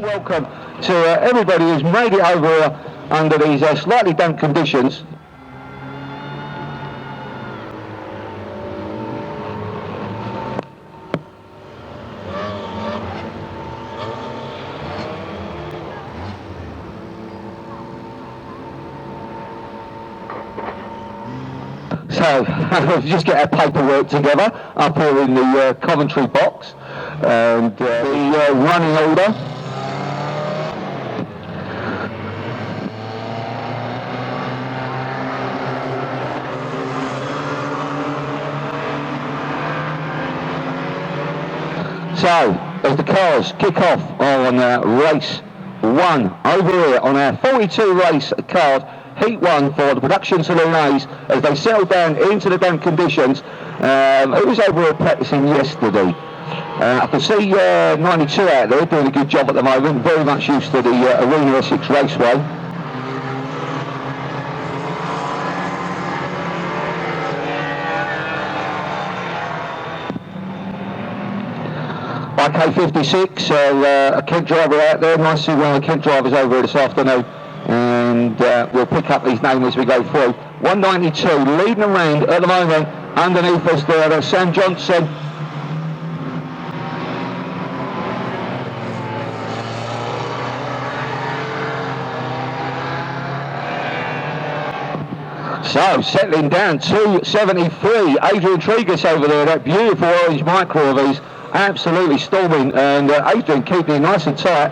welcome to everybody who's made it over here under these slightly damp conditions. So, just get our paperwork together up here in the commentary box, and the running order. So, as the cars kick off on race 1 over here on our 42 race card, Heat 1 for the production saloon A's as they settle down into the damp conditions. It was over here practicing yesterday. I can see 92 out there doing a good job at the moment, very much used to the Arena Essex Raceway. K56, a Kent driver out there, nice to see one of the Kent drivers over here this afternoon, and we'll pick up these names as we go through. 192 leading around at the moment, underneath us there, that's Sam Johnson. So, settling down, 273, Adrian Tregus over there, that beautiful orange micro of his. Absolutely storming, and Adrian keeping it nice and tight.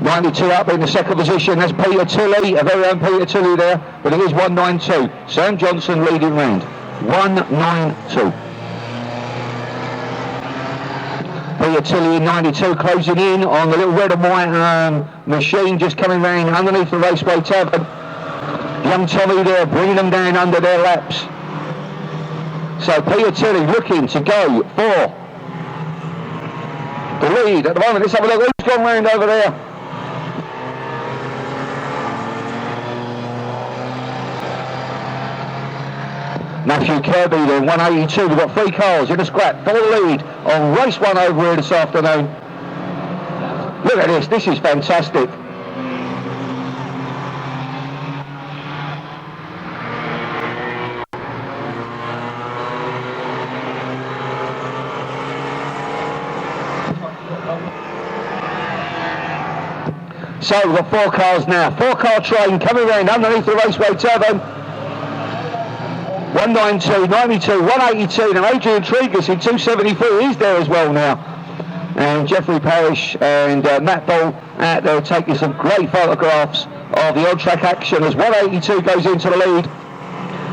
92 up in the second position, that's Peter Tilley, a very own Peter Tilley there, but it is 192. Sam Johnson leading round, 192. Peter Tilley in 92 closing in on the little red and white machine just coming round underneath the Raceway Tavern. Young Tommy there bringing them down under their laps. So Peter Tilley looking to go for the lead at the moment. Let's have a look who's gone round over there. Matthew Kirby then, 182. We've got 3 cars in a scrap for the lead on race 1 over here this afternoon. Look at this is fantastic. So we've got 4 cars now, 4-car train coming around underneath the Raceway Tavern. 192, 92, 182, and Adrian Tregus in 273 is there as well now. And Jeffrey Parrish and Matt Ball out there taking some great photographs of the on-track action as 182 goes into the lead.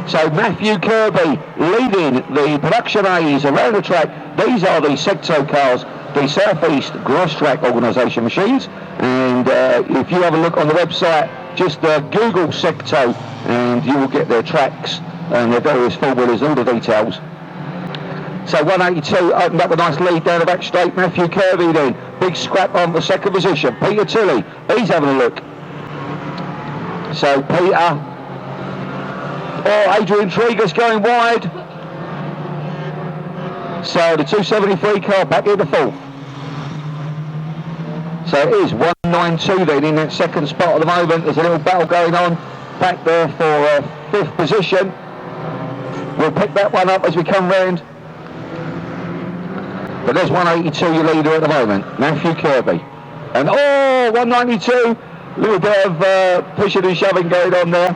So Matthew Kirby leading the production A's around the track. These are the Secto cars, the South East Gross Track Organisation machines, and if you have a look on the website, just Google Secto and you will get their tracks and their various formulas, all the details. So 182 opened up a nice lead down the back straight. Matthew Kirby then, big scrap on the second position. Peter Tilley, he's having a look. So Peter, Adrian Tregus going wide. So the 273 car back in the 4th. So it is 192 then in that second spot at the moment. There's a little battle going on back there for 5th position. We'll pick that one up as we come round. But there's 182 your leader at the moment, Matthew Kirby. And 192, little bit of pushing and shoving going on there.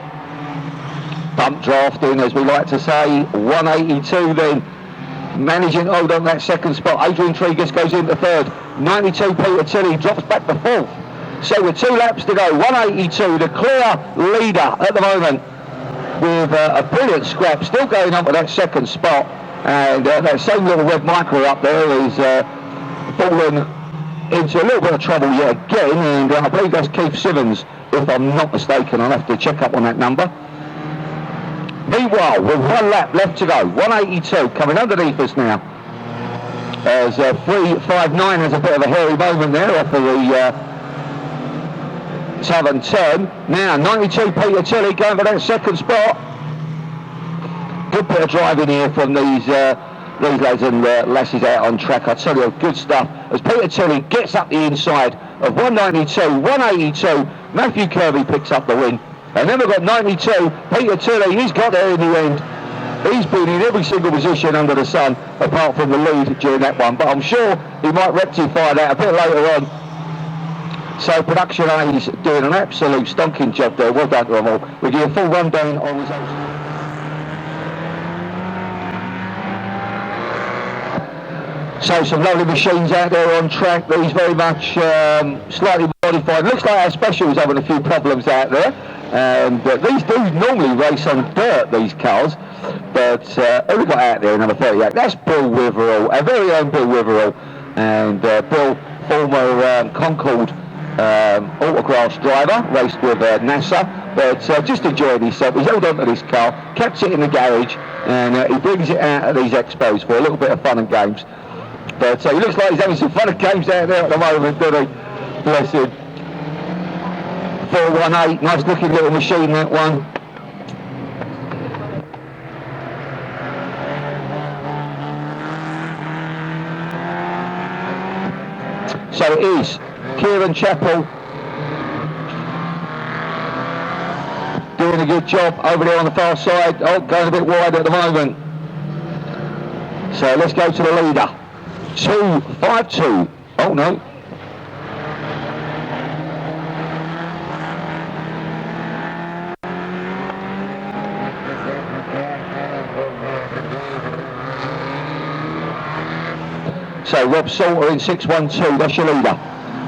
Bump drafting, as we like to say. 182 then, managing to hold on that second spot. Adrian Tregus goes into 3rd. 92 Peter Tilley drops back to 4th. So with 2 laps to go, 182, the clear leader at the moment, with a brilliant scrap still going on for that second spot. And that same little red micro up there is fallen into a little bit of trouble yet again, and I believe that's Keith Simmons, if I'm not mistaken. I'll have to check up on that number. Meanwhile, with 1 lap left to go, 182 coming underneath us now, as 359 has a bit of a hairy moment there off of the Tavern turn. Now 92 Peter Tilley going for that second spot. Good bit of driving here from these these lads and lasses out on track. I tell you, good stuff. As Peter Tilley gets up the inside of 192, 182, Matthew Kirby picks up the win. And then we've got 92, Peter Tilley, he's got there in the end. He's been in every single position under the sun, apart from the lead during that one. But I'm sure he might rectify that a bit later on. So Production A's doing an absolute stonking job there. Well done to them all. We'll give you a full rundown on results. So some lovely machines out there on track. These very much slightly modified. Looks like our special is having a few problems out there. These do normally race on dirt, these cars. But who we got out there in number 38? That's Bill Witherell, our very own Bill Witherell. And Bill, former Concord autographs driver, raced with NASA, but just enjoyed himself. He's held on to this car, kept it in the garage, and he brings it out at these expos for a little bit of fun and games. But he looks like he's having some fun and games out there at the moment, doesn't he? Bless him. 418, nice looking little machine, that one. So it is Kieran Chappell doing a good job over there on the far side. Oh, going a bit wide at the moment. So let's go to the leader. 252. Oh no. So Rob Salter in 612, that's your leader.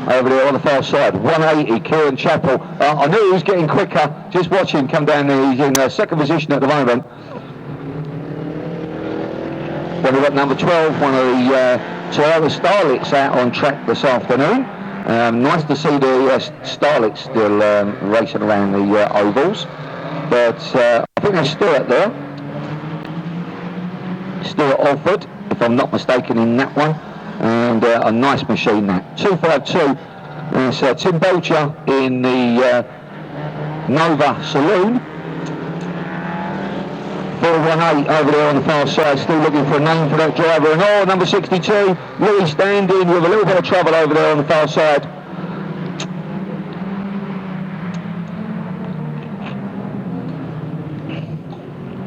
Over there on the far side, 180, Kieran Chappell. I knew he was getting quicker, just watch him come down there. He's in second position at the moment. Then we've got number 12, one of the Toyota Starlets out on track this afternoon. Nice to see the Starlets still racing around the ovals. But I think there's Stuart there. Stuart Alford, if I'm not mistaken, in that one. And a nice machine that. 252, it's Tim Belcher in the Nova Saloon. 418 over there on the far side, still looking for a name for that driver. And number 62, Louis Standing with a little bit of trouble over there on the far side.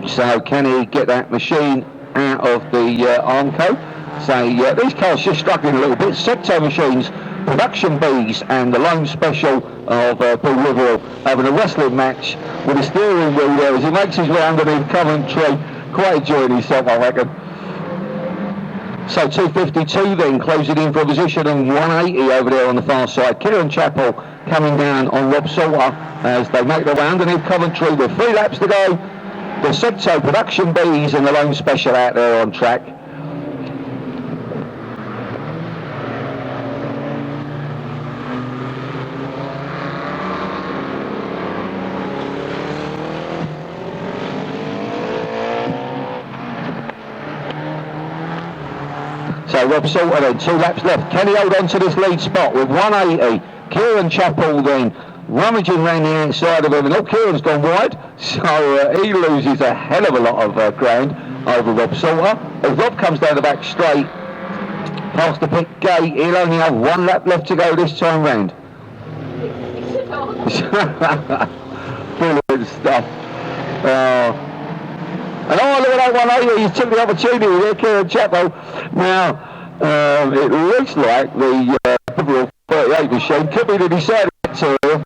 So can he get that machine out of the Armco? So these cars just struggling a little bit. Secto machines, Production Bees, and the lone special of Bill Witherell having a wrestling match with a steering wheel there as he makes his way underneath Coventry. Quite enjoying himself, I reckon. So 252 then, closing in for a position on 180 over there on the far side. Kieran Chappell coming down on Rob Salter as they make their way underneath Coventry with 3 laps to go. The Secto Production Bees and the lone special out there on track. So Rob Salter then, 2 laps left. Can he hold on to this lead spot with 180? Kieran Chappell then rummaging around the outside of him, and Kieran's gone wide, so he loses a hell of a lot of ground over Rob Salter. If Rob comes down the back straight, past the pit gate, he'll only have 1 lap left to go this time round. Brilliant stuff. And look at that 180, he took the opportunity there, Kieran Chappell. Now, it looks like the 38 machine could be the deciding material.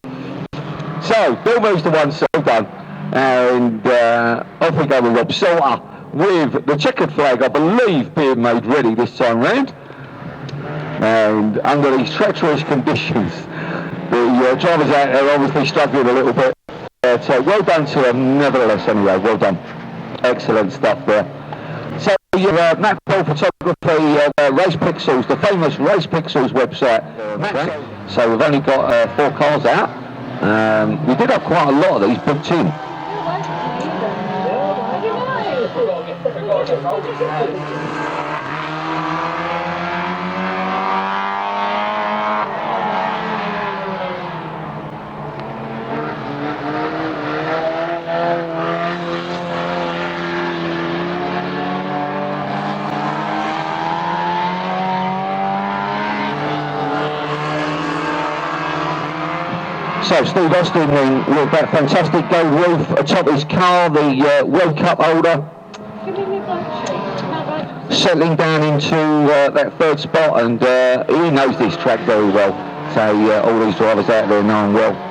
So, Bill moves to one side, done. And off we go with Rob Salter with the checkered flag, I believe, being made ready this time round. And under these treacherous conditions, the drivers out there obviously struggling a little bit. But well done to them, nevertheless, anyway, well done. Excellent stuff there. So Matt Ball Photography, Race Pixels, the famous Race Pixels website. So we've only got 4 cars out. We did have quite a lot of these booked in. So Steve Austin then with that fantastic gold roof atop his car, the World Cup holder, settling down into that third spot, and he knows this track very well. So all these drivers out there know him well.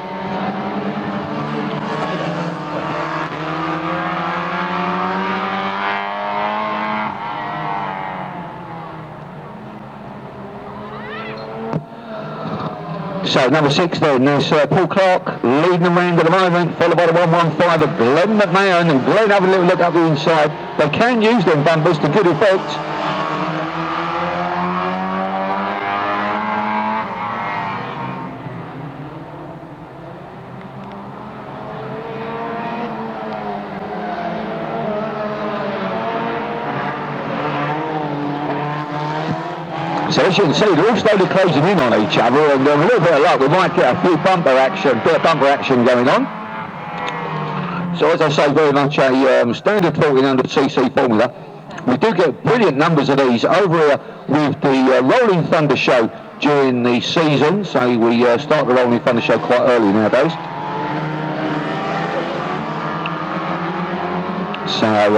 So number 6 then, there's Paul Clark leading around at the moment, followed by the 115 of Glenn McMahon, and Glenn having a little look up the inside. They can use them bumpers to good effect. So as you can see, they're all slowly closing in on each other, and with a little bit of luck, we might get a few bit of bumper action going on. So as I say, very much a standard 1400cc formula. We do get brilliant numbers of these over here with the Rolling Thunder Show during the season. So we start the Rolling Thunder Show quite early nowadays. So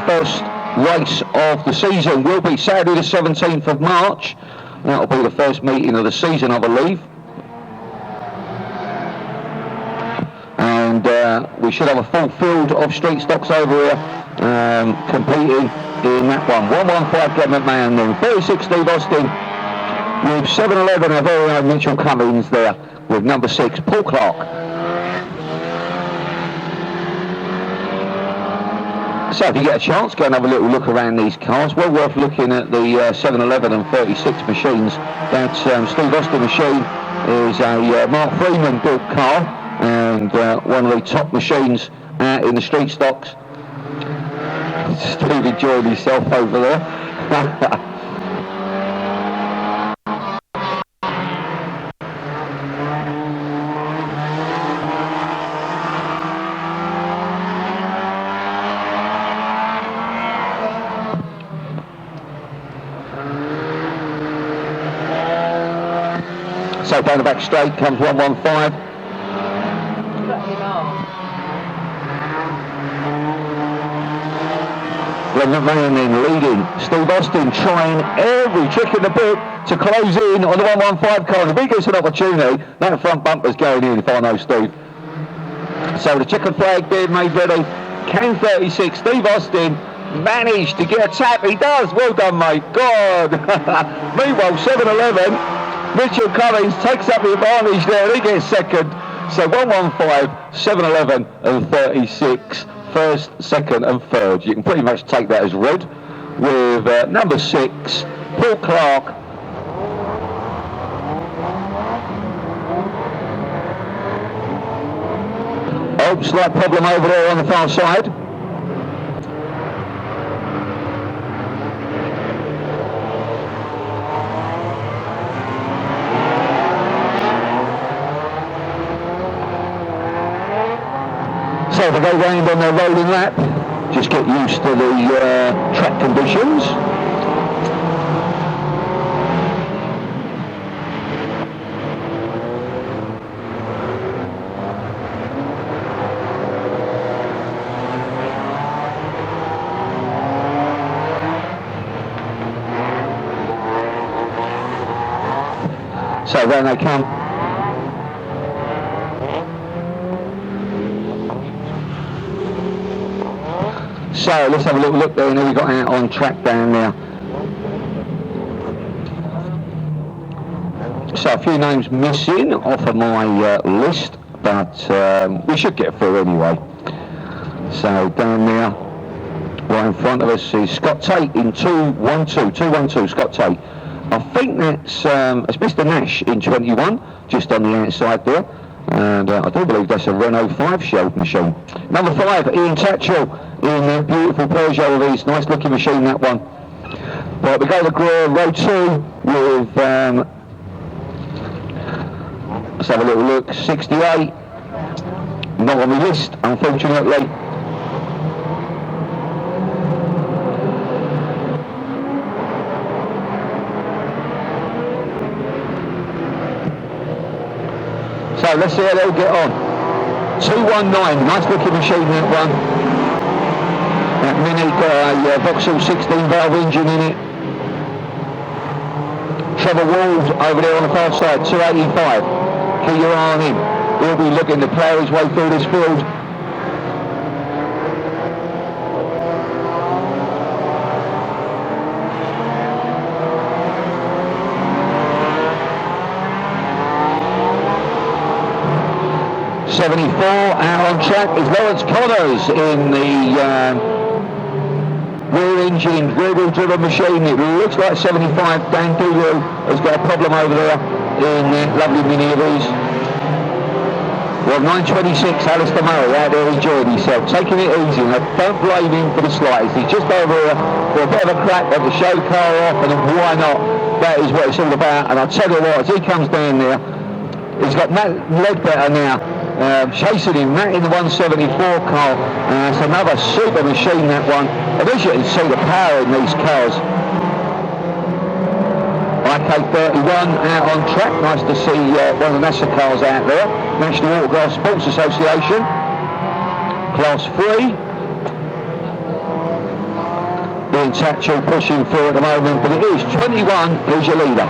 first race of the season will be Saturday the 17th of March. That'll be the first meeting of the season, I believe. And we should have a full field of street stocks over here competing in that one. 115 Glenn McMahon then, 36 Steve Austin, with 711 our very own Mitchell Cummings there, with number 6 Paul Clark. So if you get a chance, go and have a little look around these cars. Well worth looking at the 711 and 36 machines. That Steve Austin machine is a Mark Freeman built car, and one of the top machines in the street stocks. Steve enjoying himself over there. So down the back straight comes 115. Glenn McMahon then leading. Steve Austin trying every trick in the book to close in on the 115 car. If he gets an opportunity, that front bumper's going in, if I know Steve. So the checkered flag being made ready. Can 36, Steve Austin managed to get a tap. He does. Well done, mate. God. Meanwhile, 711. Mitchell Cummings takes up the advantage there, and he gets second. So 115, 711 and 36, first, second and third. You can pretty much take that as read, with number 6, Paul Clark. Oh, slight problem over there on the far side. So if they go round on their rolling lap, just get used to the track conditions. So then they come. So let's have a little look there, and then we got out on track down there. So a few names missing off of my list, but we should get through anyway. So down there, right in front of us is Scott Tate in 212, Scott Tate. I think that's Mr. Nash in 21, just on the outside there. And I do believe that's a Renault 5-shell machine. Number 5, Ian Tatchell in that beautiful Peugeot of his. Nice looking machine, that one. Right, we go to row 2 with, let's have a little look, 68. Not on the list, unfortunately. So let's see how they'll get on. 219, nice looking machine that one. That Mini got a Vauxhall 16 valve engine in it. Trevor Ward over there on the far side, 285. Keep your eye on him. He'll be looking to plough his way through this field. Out on track is Lawrence Connors in the rear-engined, rear-wheel driven machine. It looks like 75. Dan Doolittle has got a problem over there in that lovely Mini of his. Well, 926, Alistair Murray out there enjoying himself, taking it easy. Now, don't blame him for the slightest. He's just over here for a bit of a crack to show the car off, and why not? That is what it's all about. And I'll tell you what, as he comes down there, he's got Matt Ledbetter now. Chasing him, Matt in the 174 car. It's another super machine, that one. And as you can see the power in these cars. IK31 out on track. Nice to see one of the NASA cars out there. National Autograph Sports Association. Class 3. Being Tatchell pushing through at the moment, but it is 21 who's your leader.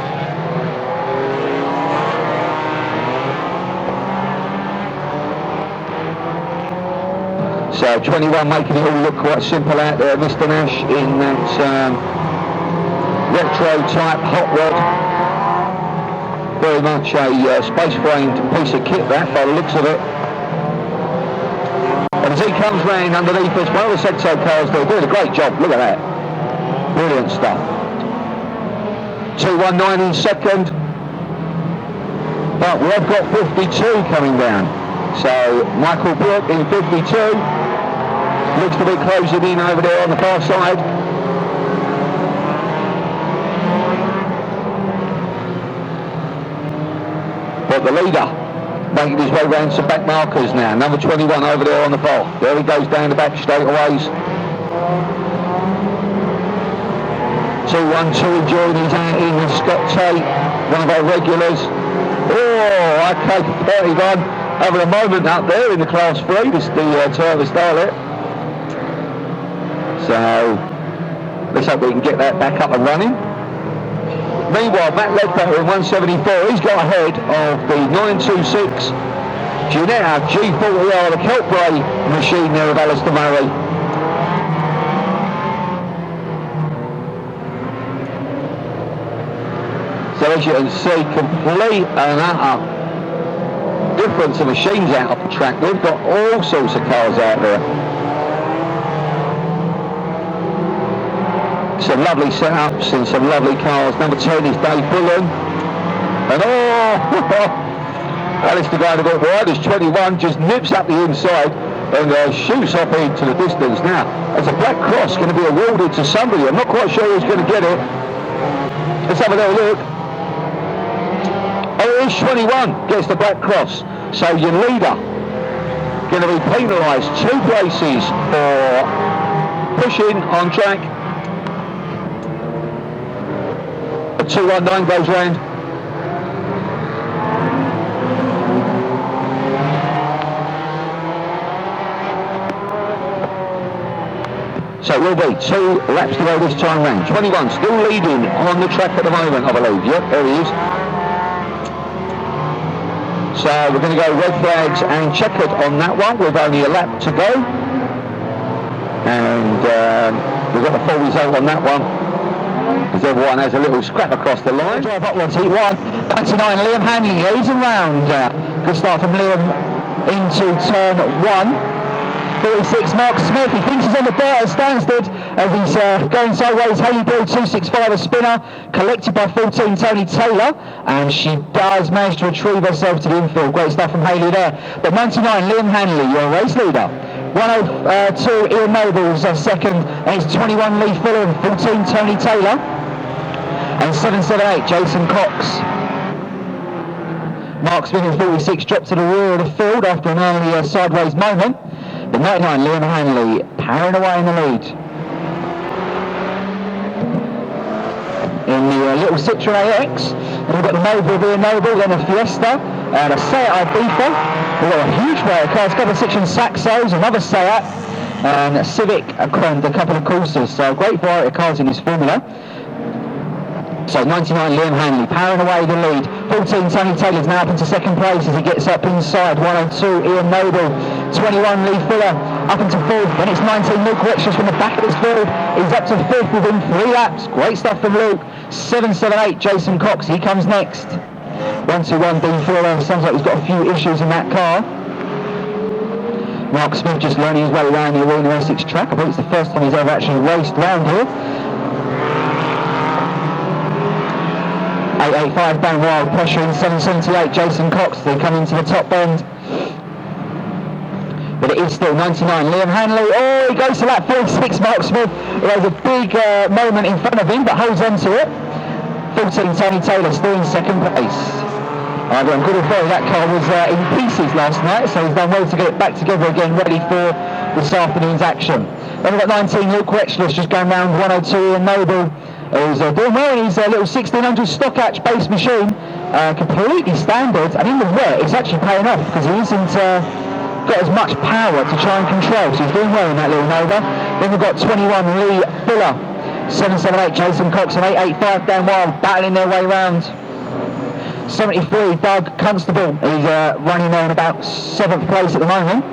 So 21 making it all look quite simple out there, Mr. Nash, in that retro type hot rod. Very much a space framed piece of kit that, by the looks of it. And as he comes round underneath us, one of the Sexo cars, they're doing a great job, look at that. Brilliant stuff. 219 in second. But we've got 52 coming down. So Michael Brook in 52. Looks to be closing in over there on the far side. But the leader making his way round some back markers now. Number 21 over there on the far. There he goes down the back straightaways. 212 enjoying his outing with Scott Tate, one of our regulars. Oh, okay, 31. Having a moment up there in the Class 3, this is the Toyota Starlet. So, let's hope we can get that back up and running. Meanwhile, Matt Ledbetter in 174, he's got ahead of the 926 Ginetta G40R, the Keltbray machine there of Alistair Murray. So as you can see, complete and utter difference of machines out off the track. We've got all sorts of cars out there. Some lovely setups and some lovely cars. Number 10 is Dave Bullen. And Alistair going a bit wide as 21 just nips up the inside and shoots off into the distance. Now, there's a black cross going to be awarded to somebody. I'm not quite sure who's going to get it. Let's have a little look. Oh, it is 21 gets the black cross. So your leader going to be penalised 2 places for pushing on track. 219 goes round. So it will be 2 laps to go this time round. 21 still leading on the track at the moment, I believe. Yep, there he is. So we're going to go red flags and checkered on that one with only a lap to go. And we've got the full result on that one, as everyone has a little scrap across the line. Drive up once, heat 1, 99, Liam Hanley, leads him round. Good start from Liam into turn 1. 46, Mark Smith, he finishes on the bar at Stansted as he's going sideways. Haley Bill 265, a spinner, collected by 14, Tony Taylor, and she does manage to retrieve herself to the infield. Great stuff from Haley there. But 99, Liam Hanley, your race leader. 102, Ian Noble's second, and it's 21, Lee Fuller, and 14, Tony Taylor, and 778, Jason Cox. Mark Smith in 46 dropped to the rear of the field after an early sideways moment. The 99, Liam Hanley, powering away in the lead. In the little Citroen AX. And we've got the Noble being Noble, then a Fiesta, and a Seat Ibiza. We've got a huge variety of cars, a couple of Citroen Saxos, another Seat, and a Civic, a couple of Corsas. So great variety of cars in this Formula. So 99 Liam Hanley powering away the lead. 14 Tony Taylor's now up into second place as he gets up inside. 102 Ian Noble. 21 Lee Fuller up into fourth. Then it's 19 Luke Rexus from the back of this field. He's up to fifth within 3 laps. Great stuff from Luke. 778 Jason Cox. He comes next. 121 Dean Fuller. Sounds like he's got a few issues in that car. Mark Smith just learning his way around the Arena Essex track. I think it's the first time he's ever actually raced round here. 885 Dan Wild pressuring 778 Jason Cox. They come into the top bend. But it is still 99 Liam Hanley. Oh, he goes to that 46 Mark Smith. He has a big moment in front of him, but holds on to it. 14 Tony Taylor still in second place. I'm good to say that car was in pieces last night, so he's done well to get it back together again, ready for this afternoon's action. Then we've got 19 Luke Wetchless just going round 102 Ian Noble. He's doing well in his little 1600 stock hatch base machine, completely standard, and in the wet it's actually paying off because he isn't got as much power to try and control, so he's doing well in that little Nova. Then we've got 21 Lee Fuller, 778 Jason Cox and 885 Dan Wild battling their way round. 73 Doug Constable, he's running there in about 7th place at the moment.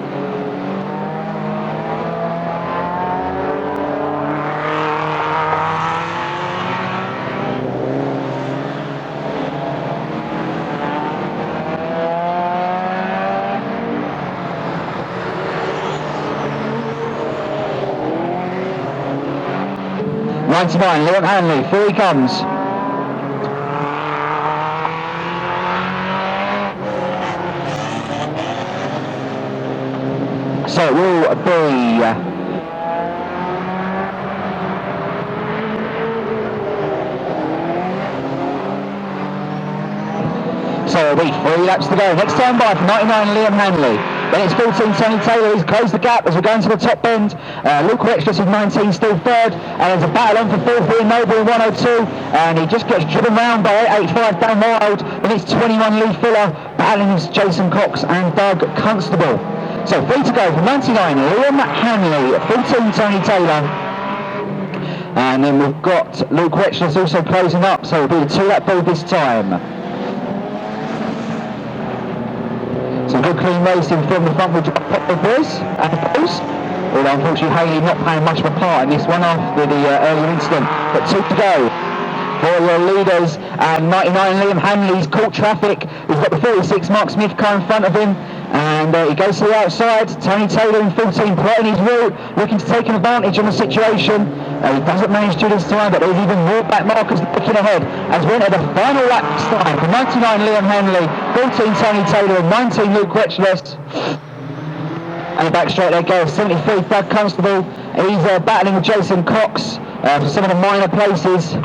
Liam Hanley, here he comes. So it will be so it'll be 3 laps to go. Next time by for 99 Liam Hanley. Then it's 14 Tony Taylor, he's closed the gap as we're going to the top bend. Luke Rexus is 19, still third, and there's a battle on for fourth here, Noble in 102, and he just gets driven round by 885 Dan Wild. Then it's 21 Lee Fuller, battling is Jason Cox and Doug Constable. So 3 to go for 99 Liam Hanley, 14 Tony Taylor. And then we've got Luke Rexus also closing up, so it'll be a 2-lap build this time. Some good clean racing from the front with the boys and the boys. Although unfortunately Haley not playing much of a part in this one after the earlier incident. But 2 to go for your leaders, and 99 Liam Hanley's caught traffic. He's got the 46 Mark Smith car in front of him, and he goes to the outside. Tony Taylor in 14 plotting his route, looking to take an advantage on the situation. He doesn't manage to this time, but there's even more back markers looking ahead as we enter the final lap this time for 99 Liam Hanley, 14 Tony Taylor and 19 Luke Wetchless. And the back straight there goes 73 Doug Constable. He's battling with Jason Cox for some of the minor places.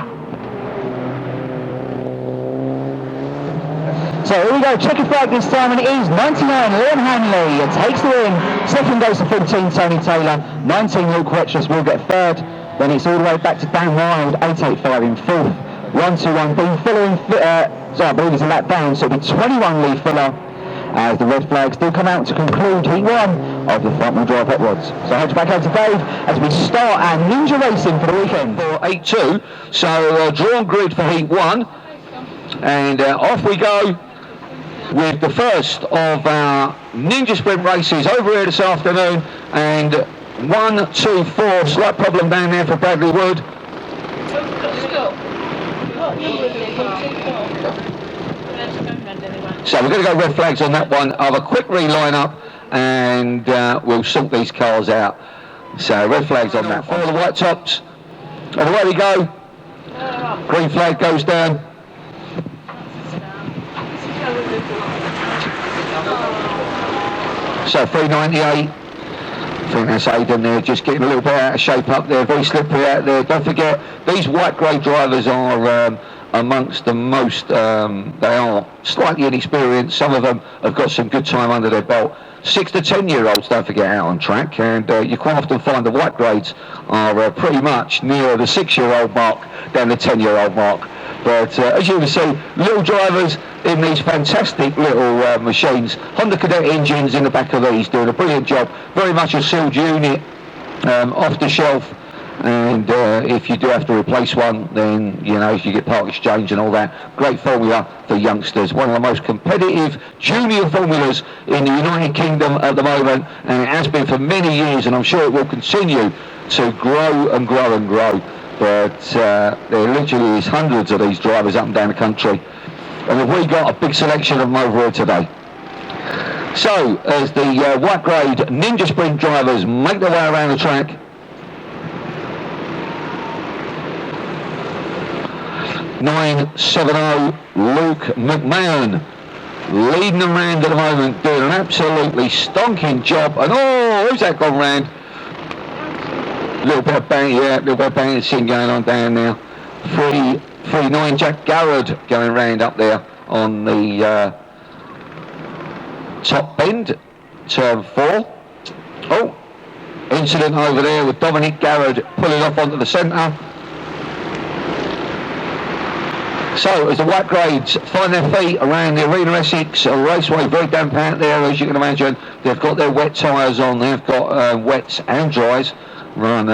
So here we go, checker flag this time, and it is 99 Liam Hanley takes the win. Second goes to 14 Tony Taylor, 19 Luke Wetchless will get third. Then it's all the way back to Dan Wild, 885 in fourth. 121 Dean Fuller in I believe he's a lap down, so it'll be 21 Lee Fuller as the red flags do come out to conclude heat 1 of the front wheel drive hot rods. So I head back over to Dave as we start our Ninja Racing for the weekend. For 8-2, so drawn grid for heat 1, and off we go with the first of our Ninja Sprint races over here this afternoon. And 1, 2, 4, slight problem down there for Bradley Wood. So we're going to go red flags on that one. I'll have a quick reline up and we'll sort these cars out. So red flags on that. For the white tops, and away we go. Green flag goes down. So 398. I think that's Aidan there, just getting a little bit out of shape up there, very slippery out there. Don't forget, these white grey drivers are amongst the most, they are slightly inexperienced. Some of them have got some good time under their belt. 6 to 10 year olds don't forget out on track, and you quite often find the white grades are pretty much near the 6-year-old mark than the 10-year-old mark. But as you can see, little drivers in these fantastic little machines. Honda Cadet engines in the back of these, doing a brilliant job. Very much a sealed unit, off the shelf. And if you do have to replace one, then, you know, if you get part exchange and all that, great formula for youngsters. One of the most competitive junior formulas in the United Kingdom at the moment, and it has been for many years, and I'm sure it will continue to grow and grow and grow. But there literally is hundreds of these drivers up and down the country, and we got a big selection of them over here today. So, as the white grade Ninja Sprint drivers make their way around the track, 970 Luke McMahon leading them round at the moment, doing an absolutely stonking job. And oh, who's that gone round? Little bit of bang, yeah, little bit of bouncing going on down now. 339 Jack Garrett going round up there on the top bend, turn 4. Oh, incident over there with Dominic Garrett pulling off onto the centre. So, as the white grades find their feet around the Arena Essex Raceway, very damp out there, as you can imagine. They've got their wet tyres on, they've got wets and dries, run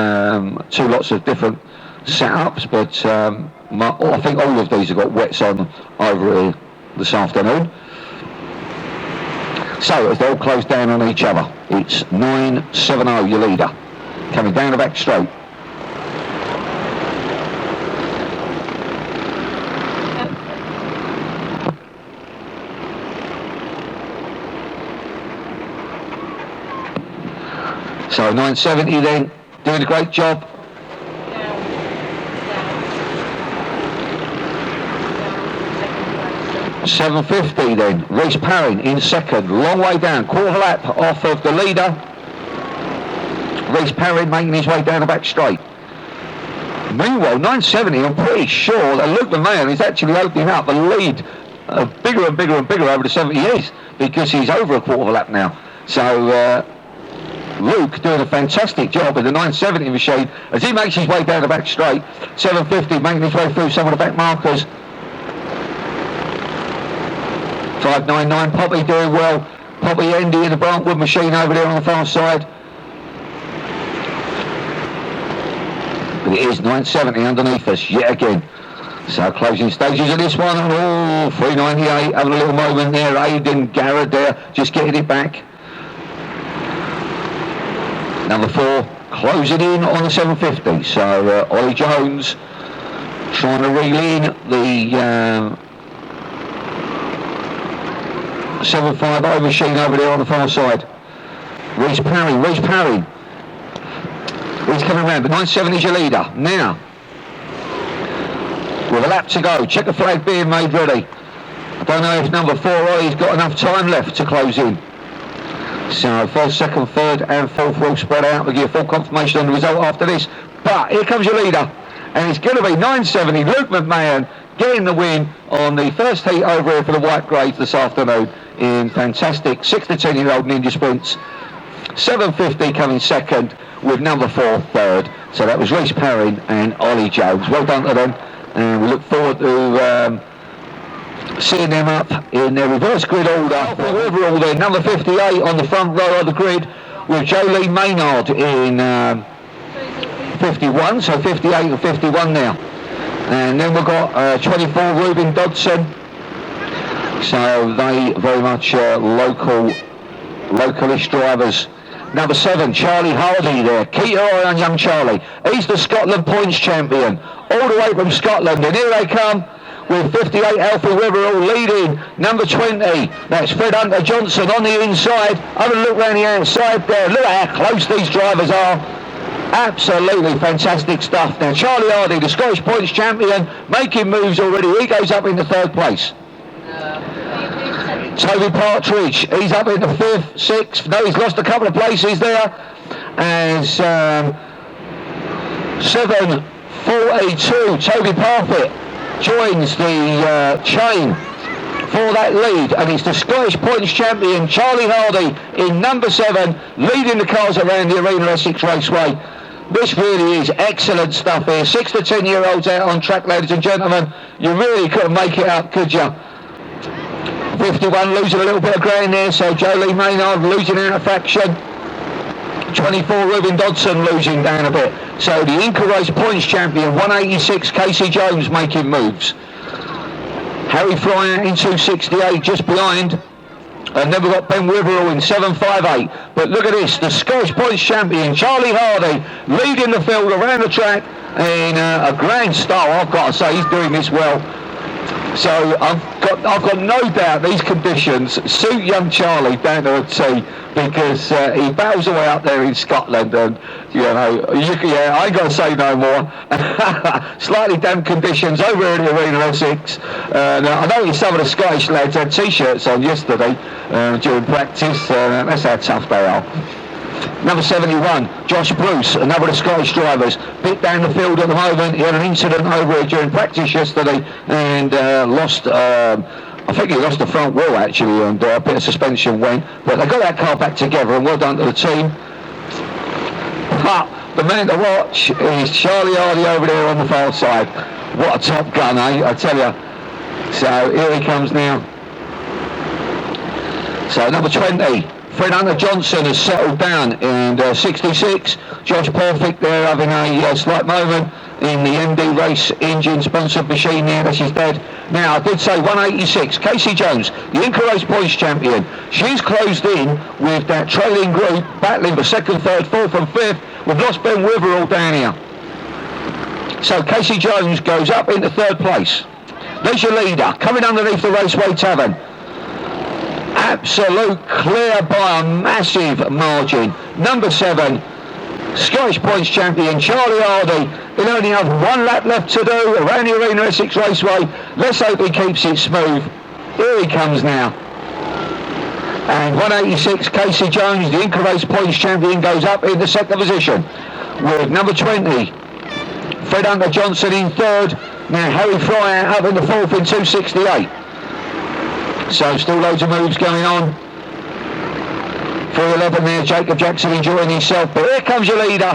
2 lots of different setups, but I think all of these have got wets on over here this afternoon. So, as they all close down on each other, it's 970, your leader, coming down the back straight. So 970 then, doing a great job. $7.50 then, Reece Parrin in second, long way down, quarter lap off of the leader. Reece Parrin making his way down the back straight. Meanwhile, 970, I'm pretty sure that Luke McMahon is actually opening up the lead bigger and bigger and bigger over the 70 years, because he's over a quarter lap now. So Luke doing a fantastic job with the 970 machine as he makes his way down the back straight. 750 making his way through some of the back markers. 599 Poppy doing well. Poppy Andy in the Brantwood machine over there on the far side. But it is 970 underneath us yet again. So closing stages of this one. Oh, 398 having a little moment there. Aidan Garrett there just getting it back. Number 4 closing in on the 750. So Ollie Jones trying to reel in the 750 machine over there on the far side. Reece Parrin. He's coming around, but 970 is your leader. Now, with a lap to go, checker flag being made ready. I don't know if number 4 Ollie's got enough time left to close in. So first, second, third and fourth will spread out. We'll give full confirmation on the result after this. But here comes your leader, and it's going to be 970 Luke McMahon getting the win on the first heat over here for the white grades this afternoon in fantastic 6 to 10 year old Ninja Sprints. 750 coming second with number 4 third. So that was Reece Parrin and Ollie Jones. Well done to them, and we look forward to seeing them up in their reverse grid order. Overall then, number 58 on the front row of the grid with Jolie Maynard in 51, so 58 and 51 now. And then we've got 24 Ruben Dodson, so they very much localish drivers. Number 7, Charlie Hardy there. Keep your eye on young Charlie. He's the Scotland points champion, all the way from Scotland, and here they come with 58 Alfie Witherall leading. Number 20, that's Fred Hunter Johnson on the inside. Have a look around the outside there. Look at how close these drivers are. Absolutely fantastic stuff. Now Charlie Hardy, the Scottish points champion, making moves already. He goes up into 3rd place. Toby Partridge, he's up into 5th, 6th. No, he's lost a couple of places there. As 7:42, Toby Parfitt joins the chain for that lead, and it's the Scottish points champion Charlie Hardy in number 7, leading the cars around the Arena Essex Raceway. This really is excellent stuff here. 6 to 10 year olds out on track, ladies and gentlemen. You really couldn't make it up, could you? 51 losing a little bit of ground there, so Jolie Maynard losing out a fraction. 24 Ruben Dodson losing down a bit. So the Inca Race points champion 186 Casey Jones making moves. Harry Fryer in 268 just behind. And then we've got Ben Witherell in 758. But look at this, the Scottish points champion Charlie Hardy leading the field around the track in a grand style. I've got to say, he's doing this well. So I've got no doubt these conditions suit young Charlie down to a T, because he battles away up there in Scotland, and I ain't got to say no more. Slightly damp conditions over here in the Arena Essex. I noticed some of the Scottish lads had t-shirts on yesterday during practice. That's how tough they are. Number 71, Josh Bruce, another of the Scottish drivers, bit down the field at the moment. He had an incident over here during practice yesterday and lost, I think he lost the front wheel actually, and a bit of suspension went. But they got that car back together, and well done to the team. But the man to watch is Charlie Hardy over there on the far side. What a top gun, eh? I tell you. So here he comes now. So number 20. Fred Hunter Johnson has settled down, and 66, Josh Perfect there having a slight moment in the MD Race engine sponsored machine there, that's his dad. Now I did say 186, Casey Jones, the Inca Race points champion. She's closed in with that trailing group, battling for 2nd, 3rd, 4th and 5th. We've lost Ben Witherell down here. So Casey Jones goes up into 3rd place. There's your leader, coming underneath the Raceway Tavern. Absolute clear by a massive margin. Number 7, Scottish points champion Charlie Hardy. He'll only have 1 lap left to do around the Arena Essex Raceway. Let's hope he keeps it smooth. Here he comes now. And 186 Casey Jones, the Inca Race points champion, goes up in the 2nd position with number 20, Fred Hunter Johnson in 3rd. Now Harry Fryer up in the 4th in 268. So still loads of moves going on. 311 there, Jacob Jackson enjoying himself. But here comes your leader,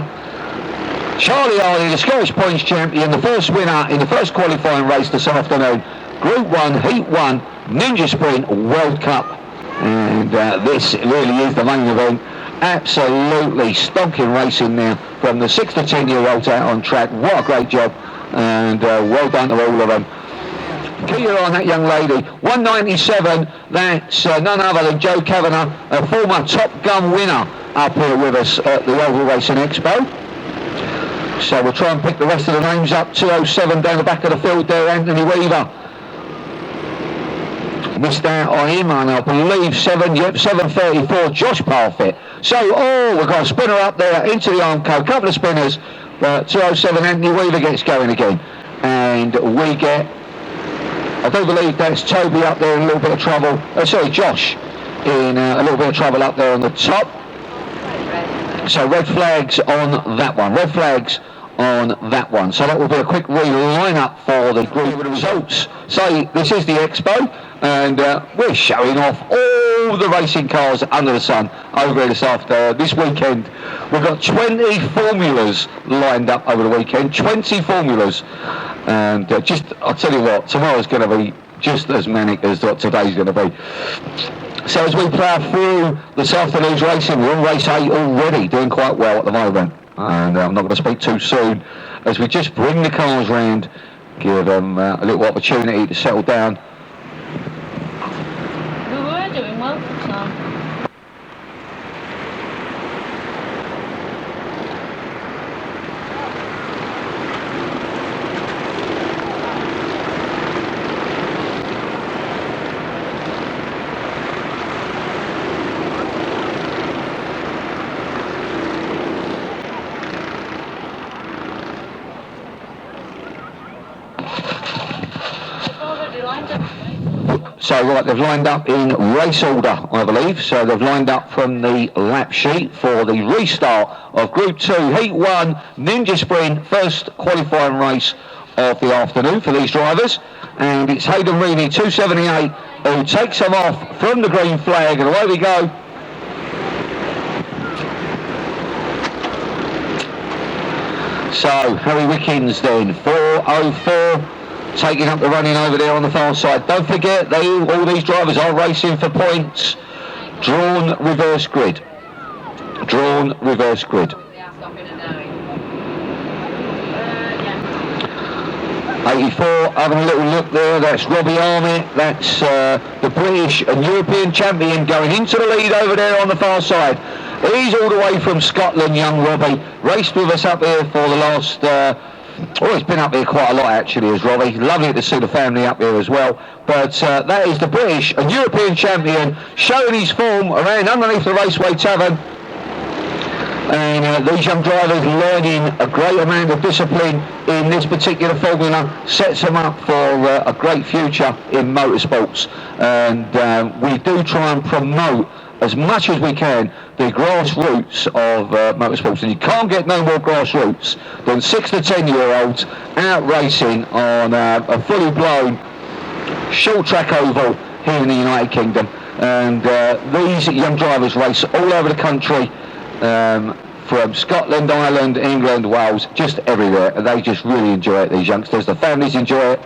Charlie Hardy, the Scottish points champion, the first winner in the first qualifying race this afternoon. Group 1, Heat 1, Ninja Sprint World Cup. And this really is the main event. Absolutely stonking racing now from the 6 to 10 year olds out on track. What a great job. And well done to all of them. Keep your eye on that young lady. 197, that's none other than Joe Kavanagh, a former Top Gun winner up here with us at the Oval Racing Expo. So we'll try and pick the rest of the names up. 207 down the back of the field there, Anthony Weaver. Missed out on him, and I believe 734, Josh Parfit. So, we've got a spinner up there into the Armco, couple of spinners, but 207 Anthony Weaver gets going again. And we get, I do believe that's Toby up there in a little bit of trouble. Josh in a little bit of trouble up there on the top. So red flags on that one. Red flags on that one. So that will be a quick line-up for the group of the results. So this is the Expo, and we're showing off all the racing cars under the sun over here this weekend. We've got 20 formulas lined up over the weekend. 20 formulas. And I'll tell you what, tomorrow's going to be just as manic as what today's going to be. So as we plough through this afternoon's racing, we're on race 8 already, doing quite well at the moment. And I'm not going to speak too soon, as we just bring the cars round, give them a little opportunity to settle down. We were doing well for time. So right, they've lined up in race order, I believe. So they've lined up from the lap sheet for the restart of Group 2, Heat 1, Ninja Sprint, first qualifying race of the afternoon for these drivers. And it's Hayden Reaney, 278, who takes them off from the green flag, and away we go. So, Harry Wickens then, 4:04, taking up the running over there on the far side. Don't forget, all these drivers are racing for points. Drawn reverse grid. Drawn reverse grid. 84, having a little look there, that's Robbie Armitt, that's the British and European champion going into the lead over there on the far side. He's all the way from Scotland, young Robbie, raced with us up here for the last, he's been up here quite a lot actually as Robbie. Lovely to see the family up here as well. But that is the British and European champion showing his form around underneath the Raceway Tavern. And these young drivers learning a great amount of discipline in this particular formula sets them up for a great future in motorsports. And we do try and promote as much as we can the grassroots of motorsports, and you can't get no more grassroots than 6 to 10 year olds out racing on a fully blown short track oval here in the United Kingdom. And these young drivers race all over the country, from Scotland, Ireland, England, Wales, just everywhere, and they just really enjoy it, these youngsters. The families enjoy it.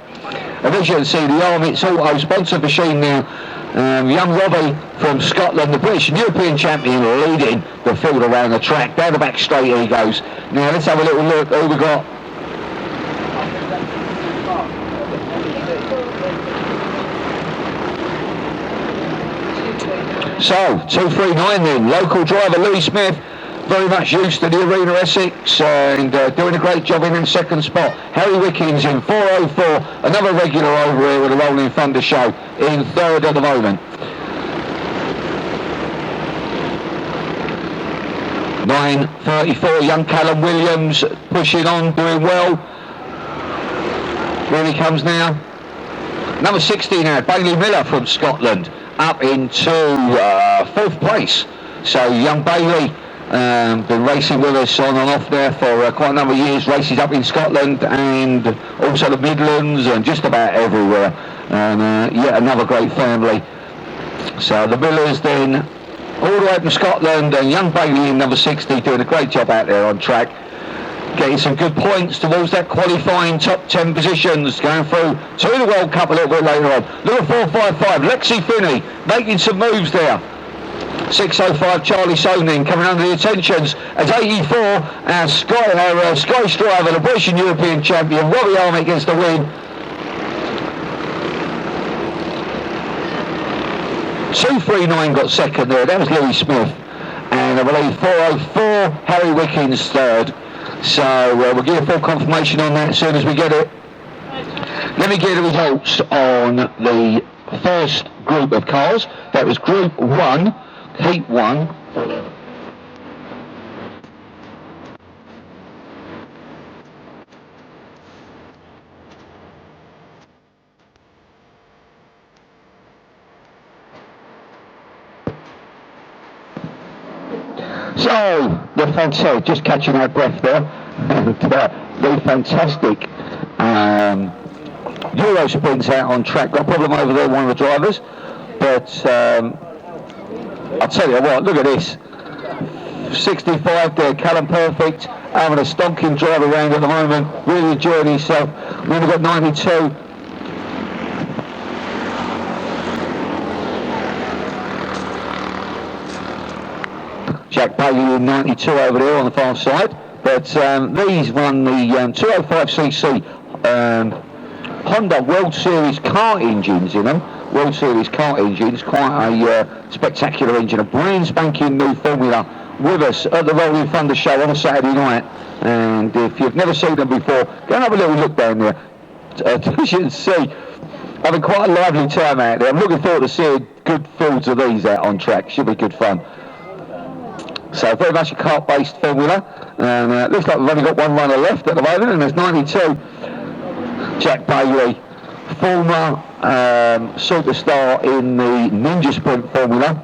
And as you can see, the Armitt's Auto sponsored machine now. Young Robbie from Scotland, the British and European champion, leading the field around the track. Down the back straight he goes. Now let's have a little look who we got. So, 239 then, local driver Louis Smith, very much used to the Arena Essex, and doing a great job in second spot. Harry Wickens in 4:04, another regular over here with the Rolling Thunder Show, in third at the moment. 9:34, young Callum Williams pushing on, doing well. Here he comes now. Number 60 now, Bailey Miller from Scotland, up into 4th place. So young Bailey, been racing with us on and off there for quite a number of years, races up in Scotland and also the Midlands and just about everywhere. And yet another great family. So the Millers then, all the way from Scotland, and young Bailey in number 60 doing a great job out there on track, getting some good points towards that qualifying top 10 positions, going through to the World Cup a little bit later on. Number 455, Lexi Finney, making some moves there. 6:05, Charlie Sonin coming under the attentions as 84, our Scottish driver, the British and European champion, Robbie Armitt gets the win. 239 got second there, that was Louis Smith. And I believe 4:04, Harry Wickens third. So we'll give a full confirmation on that as soon as we get it. Let me get the results on the first group of cars. That was Group 1, Heat 1. So, the fantastic, just catching our breath there, the fantastic Euro sprints out on track. Got a problem over there, one of the drivers, but I'll tell you what, look at this. 65 there, Callum Perfect, having a stonking drive around at the moment, really enjoying himself. Then we've got 92. Jack Bailey in 92 over there on the far side, but these run the 205cc Honda World Series car engines in them. World Series car engines, quite a spectacular engine, a brand spanking new formula with us at the Rolling Thunder Show on a Saturday night. And if you've never seen them before, go and have a little look down there. As you can see, having quite a lively time out there. I'm looking forward to seeing good fields of these out on track. Should be good fun. So very much a kart-based formula, and looks like we've only got one runner left at the moment, and there's 92. Jack Bailey, former superstar in the Ninja Sprint formula,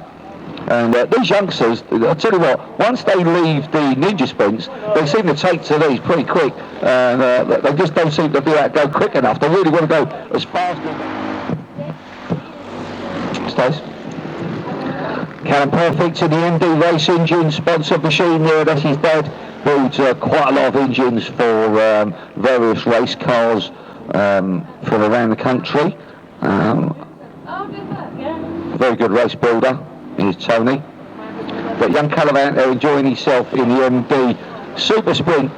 And these youngsters, I'll tell you what, once they leave the ninja sprints, they seem to take to these pretty quick. And they just don't seem to be able to go quick enough. They really want to go as fast as Stace. Callum Perfect in the MD Race Engine sponsored machine there. That's his dad. Builds quite a lot of engines for various race cars from around the country. Very good race builder is Tony. But young Callum out there enjoying himself in the MD Super Sprint.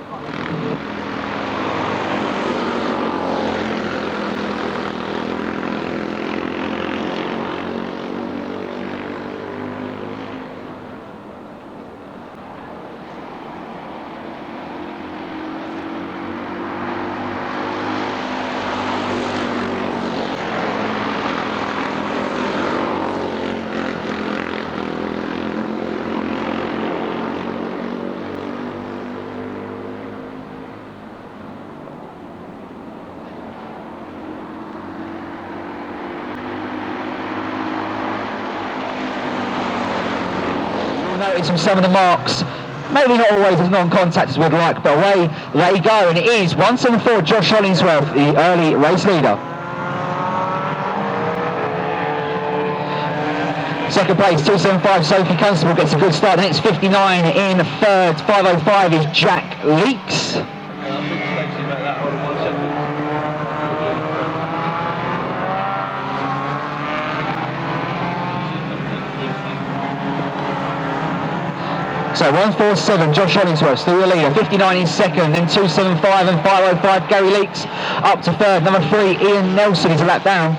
Noticing some of the marks, maybe not always as non-contact as we'd like, but away they go, and it is 174 Josh Hollingsworth, the early race leader. Second place 275 Sophie Constable gets a good start. The next 59 in third. 505 is Jack Leaks. So 147, Josh Hollingsworth, still the leader. 59 in second, then 275 and 505, Gary Leaks up to third. Number 3, Ian Nelson is a lap down.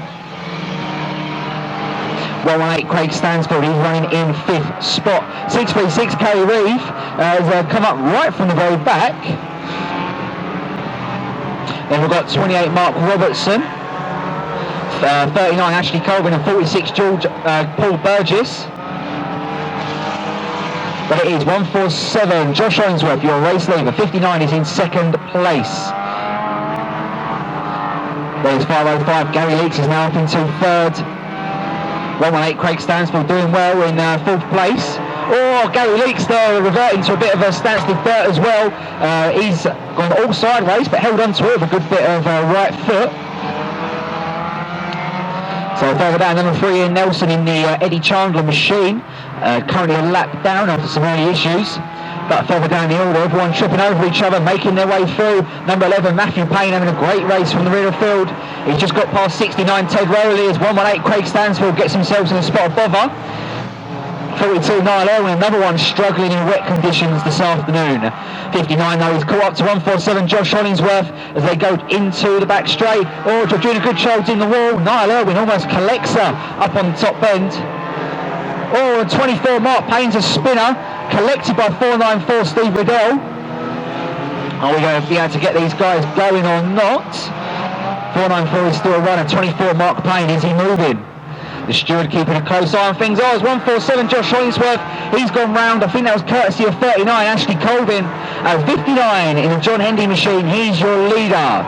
118, Craig Stansfield, he's running in 5th spot. 636, Kerry Reeve has come up right from the very back. Then we've got 28, Mark Robertson. 39, Ashley Colvin, and 46, George Paul Burgess. But it is 147, Josh Hollingsworth, your race leader. 59 is in second place. There's 505, Gary Leaks is now up into third. 118, Craig Stansfield doing well in fourth place. Oh, Gary Leaks there reverting to a bit of a standstill third as well. He's gone all sideways but held on to it with a good bit of right foot. So further down, number 3, Ian Nelson in the Eddie Chandler machine. Currently a lap down after some early issues. But further down the order, everyone tripping over each other, making their way through. Number 11, Matthew Payne, having a great race from the rear of field. He's just got past 69, Ted Rowley. As 118, Craig Stansfield gets themselves in a spot of bother. 42, Niall Irwin, another one struggling in wet conditions this afternoon. 59 though, he's caught up to 147, Josh Hollingsworth, as they go into the back straight. Oh, Georgina Goodchild's in the wall. Niall Irwin almost collects her up on the top bend. Oh, 24, Mark Payne's a spinner, collected by 494, Steve Riddell. Are we going to be able to get these guys going or not? 494 is still a runner. 24, Mark Payne, is he moving? The steward keeping a close eye on things. Oh, it's 147, Josh Hollingsworth. He's gone round. I think that was courtesy of 39, Ashley Colvin. 59 in the John Hendy machine. He's your leader.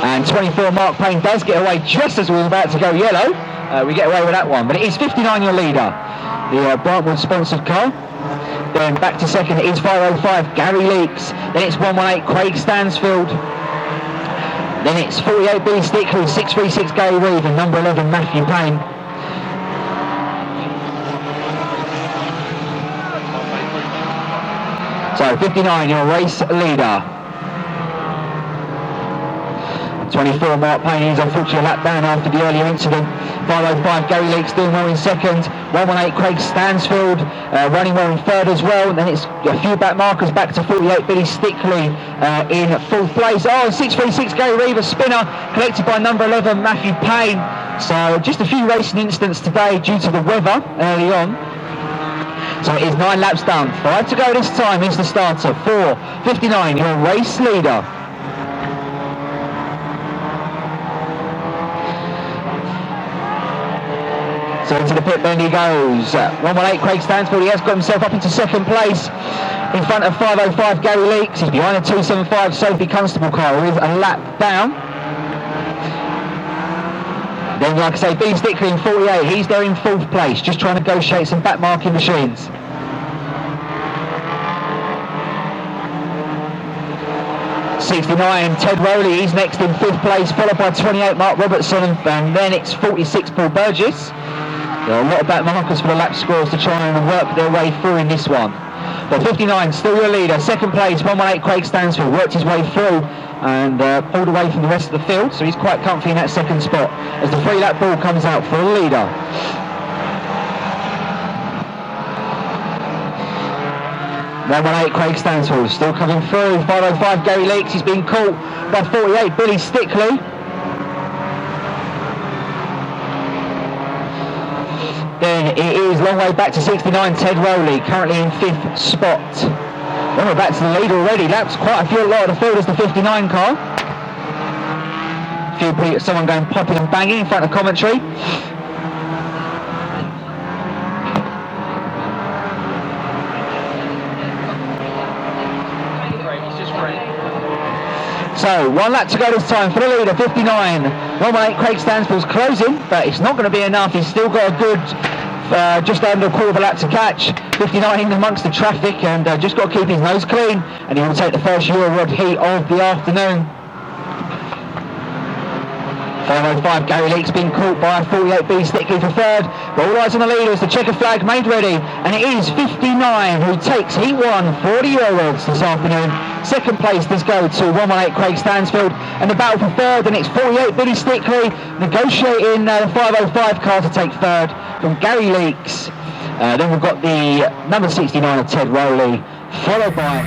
And 24, Mark Payne does get away just as we were about to go yellow. We get away with that one. But it is 59 your leader. The Brightwood sponsored car. Then back to second, it is 505, Gary Leaks. Then it's 118, Craig Stansfield. Then it's 48, Billy Stickley, 636, Gary Reeve, and number 11, Matthew Payne. So 59, your race leader. 24, Mark Payne, he's unfortunately a lap down after the earlier incident. 505, Gary Leaks doing well in second. 118, Craig Stansfield running well in third as well. And then it's a few back markers back to 48, Billy Stickley in fourth place. Oh, 636, Gary Reeve, a spinner, collected by number 11, Matthew Payne. So just a few racing incidents today due to the weather early on. So it is 9 laps down. 5 to go this time is the starter. 4:59, your race leader. So into the pit bend he goes. 118, Craig Stansfield, he has got himself up into second place in front of 505, Gary Leaks. He's behind the 275 Sophie Constable car with a lap down. Then, like I say, B Stickley in 48, he's there in 4th place, just trying to negotiate some back marking machines. '69, Ted Rowley, he's next in 5th place, followed by 28, Mark Robertson, and then it's 46, Paul Burgess. There are a lot of back markers for the lap scores to try and work their way through in this one. But 59, still your leader, 2nd place, 118, Craig Stansfield, worked his way through and pulled away from the rest of the field, so he's quite comfy in that 2nd spot as the 3-lap ball comes out for the leader. Then 118, Craig Stansfield still coming through. 505, Gary Leakes, he's been caught by 48, Billy Stickley. Then it is long way back to 69, Ted Rowley, currently in 5th spot. Then we're back to the lead already. That's quite a lot of the field as the 59 car. A few people, someone going popping and banging in front of commentary. So, 1 lap to go this time for the leader, 59. 118, Craig Stansfield's closing, but it's not going to be enough. He's still got a good just under a quarter of a lap to catch. 59 in amongst the traffic, and just got to keep his nose clean, and he will take the first Eurorod heat of the afternoon. 505, Gary Leakes being caught by 48, B Stickley for 3rd. But all eyes on the leader as the checker flag made ready, and it is 59 who takes heat 1 for the Eurods this afternoon. 2nd place does go to 118, Craig Stansfield, and the battle for 3rd, and it's 48, Billy Stickley negotiating the 505 car to take 3rd from Gary Leakes. Then we've got the number 69 of Ted Rowley, followed by...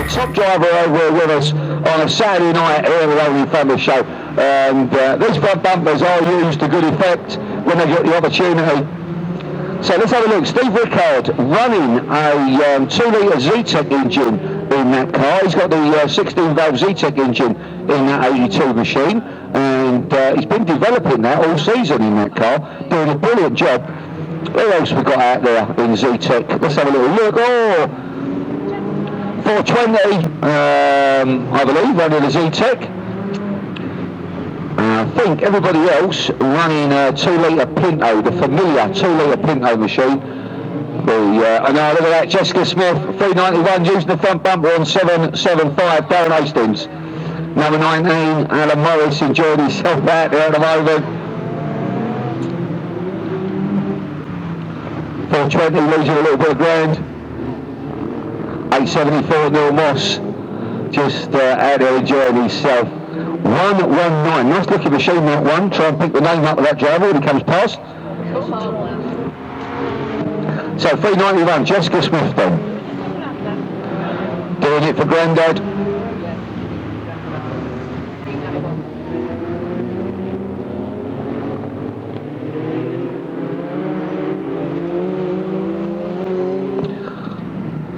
top driver over with us on a Saturday night here at the Rolling Thunder Show. And these front bumpers are used to good effect when they get the opportunity. So let's have a look. Steve Rickard running a 2-litre Z-Tech engine in that car. He's got the 16-valve Z-Tech engine in that 82 machine, and he's been developing that all season in that car, doing a brilliant job. Who else we got out there in Z-Tech? Let's have a little look. Oh, 420, I believe, running a Z-Tech. I think everybody else running a 2-litre Pinto, the familiar 2-litre Pinto machine. I know, look at that, Jessica Smith, 391, using the front bumper on 775, Darren Hastings. Number 19, Alan Morris, enjoying himself out there at the moment. 420, losing a little bit of ground. 874, Neil Moss, just out there enjoying himself. 119, nice looking machine that one. Try and pick the name up of that driver when he comes past. So 391, Jessica Smith then. Doing it for Grandad.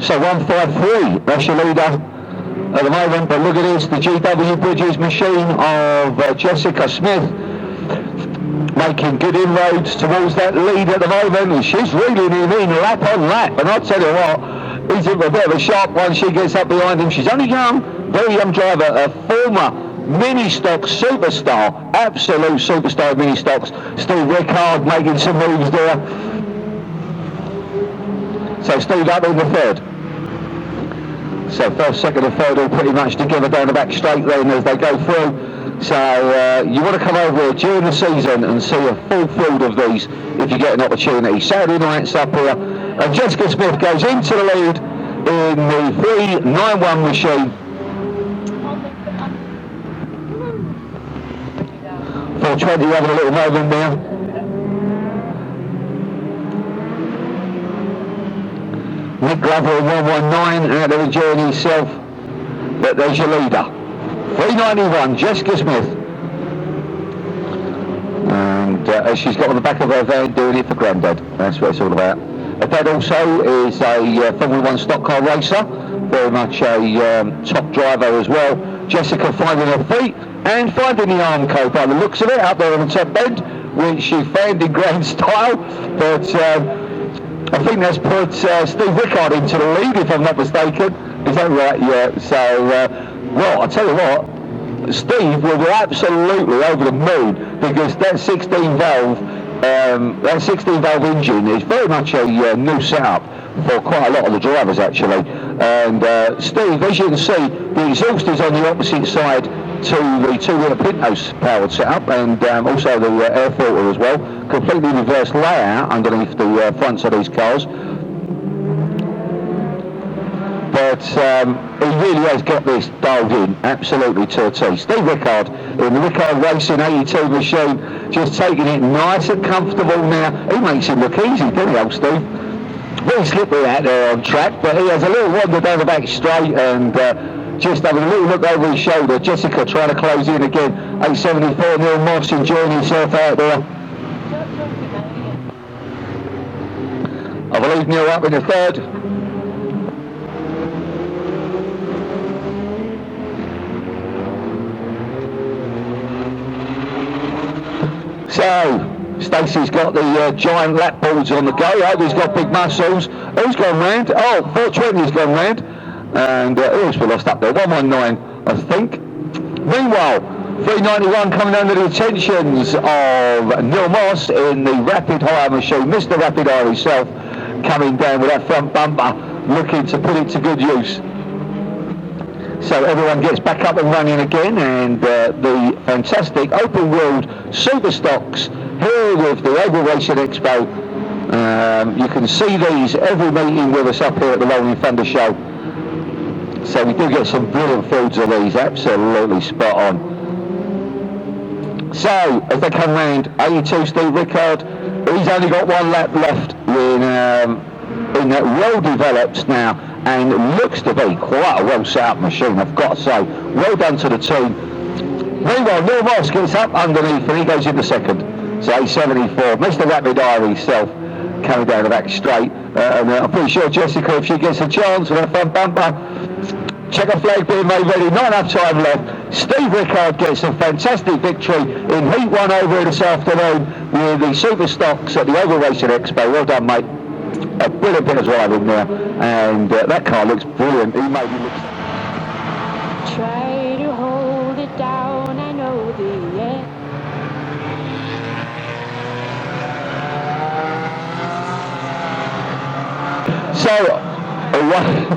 So 153, that's your leader at the moment, but look at this, the GW Bridges machine of Jessica Smith making good inroads towards that lead at the moment, and she's reeling him in lap on lap, and I'll tell you what, he's a bit of a sharp one. She gets up behind him. She's only young, very young driver, a former mini stock superstar, absolute superstar mini stocks. Steve Rickard making some moves there. So Steve up in the third. So first, second and third all pretty much together down the back straight then as they go through. So you want to come over here during the season and see a full field of these if you get an opportunity. Saturday nights up here. And Jessica Smith goes into the lead in the 391 machine. 420 having a little moment now. Nick Glover in 119 out there enjoying himself, but there's your leader. 391, Jessica Smith. And she's got on the back of her van doing it for Grandad. That's what it's all about. Her dad also is a Formula 1 stock car racer, very much a top driver as well. Jessica finding her feet and finding the arm code by the looks of it up there on the top bend, which she found in grand style, but I think that's put Steve Rickard into the lead, if I'm not mistaken. Is that right? Yeah. So, well, I'll tell you what, Steve will be absolutely over the moon, because that 16-valve engine is very much a new setup for quite a lot of the drivers, actually. And Steve, as you can see, the exhaust is on the opposite side to the 2-litre Pintos powered setup, and also the air filter as well. Completely reversed layout underneath the fronts of these cars. But he really has got this dialed in absolutely to a T. Steve Rickard in the Rickard Racing 82 machine, just taking it nice and comfortable now. He makes it look easy, doesn't he, old Steve? Very slippery out there on track, but he has a little wander down the back straight and just having a little look over his shoulder. Jessica trying to close in again. 874, Neil Moss enjoying himself out there. I believe Neil up in the third. So, Stacey's got the giant lap boards on the go. I hope he's got big muscles. Who's gone round? Oh, 420's gone round. And who else we lost up there? 119, I think. Meanwhile, 391 coming under the attentions of Neil Moss in the rapid hire machine. Mr. Rapid Hire himself coming down with that front bumper, looking to put it to good use. So everyone gets back up and running again, and the fantastic open-wheeled super stocks here with the Oval Racing Expo. You can see these every meeting with us up here at the Rolling Thunder Show. So we do get some brilliant fields of these, absolutely spot on. So as they come round, 82 Steve Rickard, he's only got one lap left in that well developed now, and looks to be quite a well set up machine, I've got to say. Well done to the team. Meanwhile, Neil Moss gets up underneath and he goes into second. So 874, Mr. Rapid Hire himself coming down the back straight. And I'm pretty sure Jessica, if she gets a chance with her front bumper, checker flag being made ready, not enough time left. Steve Rickard gets a fantastic victory in Heat 1 over this afternoon with the Super Stocks at the Oval Racing Expo. Well done, mate. A brilliant bit of driving there, and that car looks brilliant. He made it look... Try to hold it down, I know the end. So,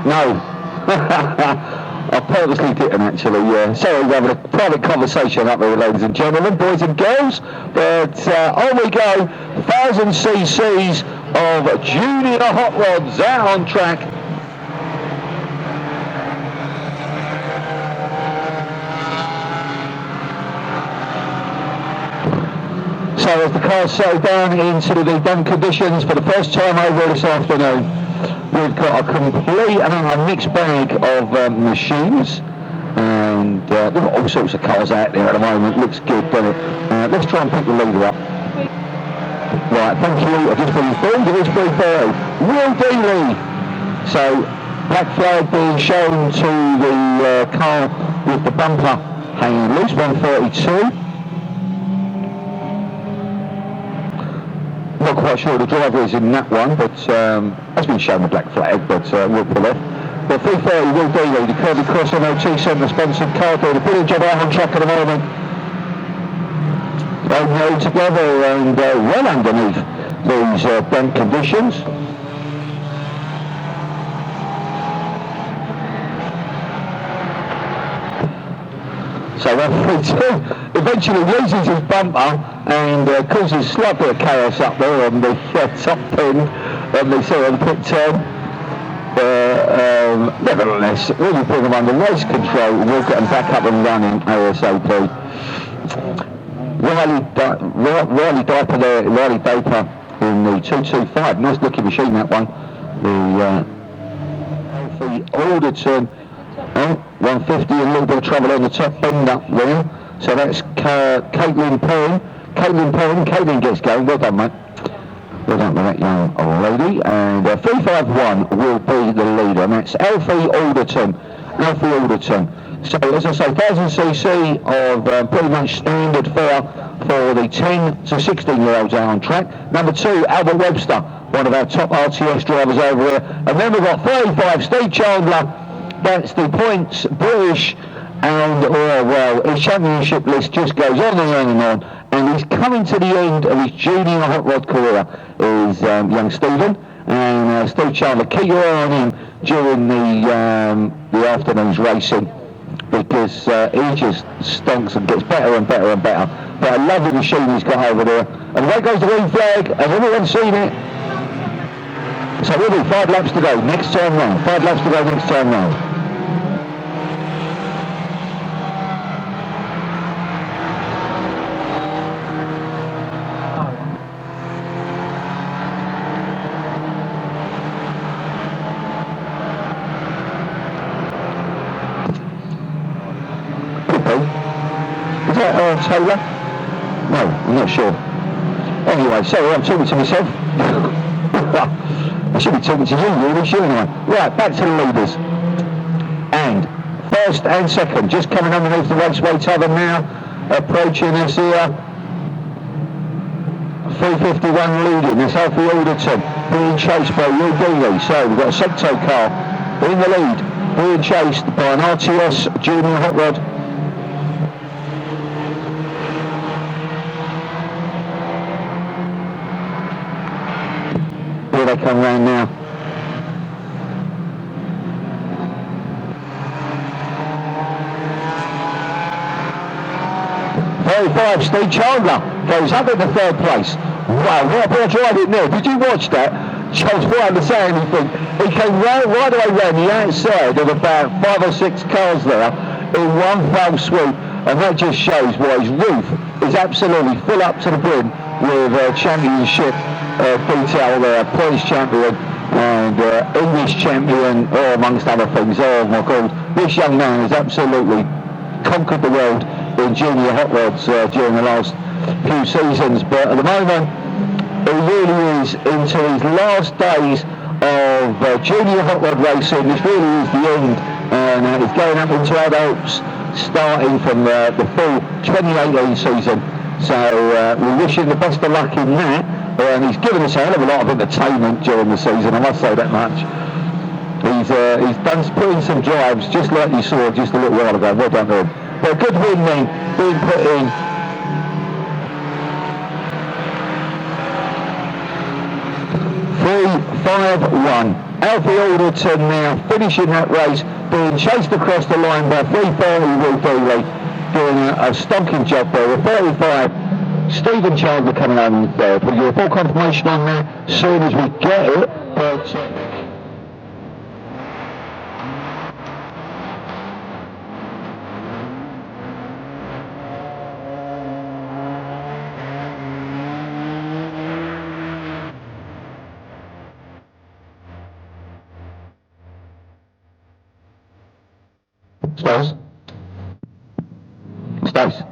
no. I purposely didn't actually, sorry, we're having a private conversation up there, ladies and gentlemen, boys and girls, but on we go, 1,000 cc's of junior hot rods out on track. So as the cars settle down into the done conditions for the first time over this afternoon, we've got a complete and a mixed bag of machines, and we've got all sorts of cars out there at the moment. Looks good, doesn't it? Let's try and pick the leader up. Right, thank you. I've just been informed it is 3:30. Will Dealey. So, black flag being shown to the car with the bumper hanging loose, 132. Not quite sure the driver is in that one, but has been shown the black flag, but we'll pull off. But 3:30, Will Dealey, the Kirby Cross MOT Centre sponsored car, doing a brilliant job out on track at the moment. They held together and well underneath these bent conditions. So 132 eventually loses his bumper and causes a slight bit of chaos up there on the top end on the sort of pit turn. Nevertheless, when you bring them under race control, we'll get them back up and running ASAP. Riley Diaper there, Riley Baper in the 225, nice looking machine that one. The Alderton, 150 and a little bit of trouble on the top end up there. So that's Caitlin Perrin. Caitlin gets going, well done mate. Well done with that young lady. And 351 will be the leader, and that's Alfie Alderton. So as I say, 1,000cc of pretty much standard fare for the 10 to 16 year olds out on track. Number 2, Albert Webster, one of our top RTS drivers over here. And then we've got 35, Steve Chandler. That's the points, British, and well, his championship list just goes on and on and on. And he's coming to the end of his junior hot rod career, is young Stephen. And Steve Chandler, keep your eye on him during the afternoon's racing, because he just stonks and gets better and better and better. But I love the machine he's got over there. And there goes the green flag. Has everyone seen it? So we'll be 5 laps to go next time round. 5 laps to go next time round. Is that Taylor? No, I'm not sure. Anyway, sorry, I'm talking to myself. I should be talking to you really, shouldn't I? Right, back to the leaders. And first and second, just coming underneath the raceway tavern now, approaching us here. 351 leading, that's Alfie Alderton, being chased by Will Dealey. So we've got a Secto car in the lead, being chased by an RTS Junior Hot Rod. Here they come round now. .35, Steve Chandler goes up in the 3rd place. Wow, what a bit of driving there. Did you watch that? Charles Brown to say anything. He came right away round the outside of about 5 or 6 cars there in one fell swoop, and that just shows why his roof is absolutely full up to the brim with championship detail there, points champion and English champion, amongst other things. Oh my God, this young man has absolutely conquered the world in junior hot rods during the last few seasons, but at the moment He really is into his last days of junior hot rod racing. This really is the end, and he's going up into adults starting from the full 2018 season. So we wish him the best of luck in that, and he's given us a hell of a lot of entertainment during the season, I must say that much. He's put in some drives just like you saw just a little while ago. Well done to him. But a good win then being put in. 3-5-1. Alfie Alderton now finishing that race, being chased across the line by 330 Will Dooley, doing a stonking job there. With 35, Stephen Chandler coming on there. Put your full confirmation on there as soon as we get it. But Stace? Stace?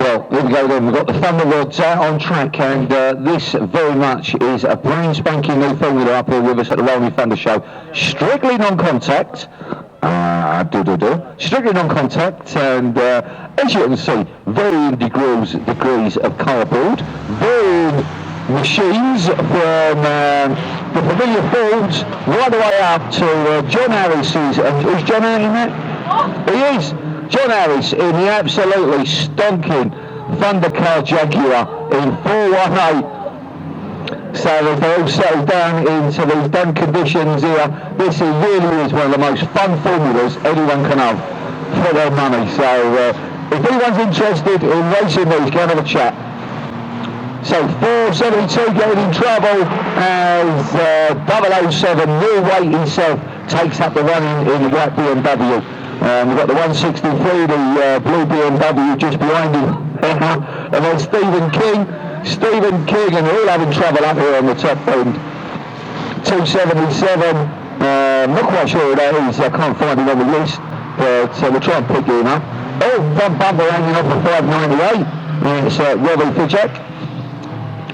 Well, here we go then. We've got the Thunder Rods out on track, and this very much is a brand spanking new formula up here with us at the Rolling Thunder Show. Strictly non-contact. Strictly non-contact, and as you can see, varying degrees of cardboard, varying machines from the familiar Fords right the way up to John Harris's. Is John out in that? He is. John Harris in the absolutely stonking Thundercar Jaguar in 418. So if they all settle down into these damn conditions here, this really is one of the most fun formulas anyone can have for their money. So if anyone's interested in racing these, go and have a chat. So 472 getting in trouble as 007 Neil Waite himself takes up the running in the white BMW. We've got the 163, the blue BMW just behind him. And then Stephen King, and they're all having trouble up here on the top end. 277, not quite sure who that is, I can't find him on the list, but we'll try and pick him up. Oh, front bumper hanging off the 598, it's Robbie Fitchek.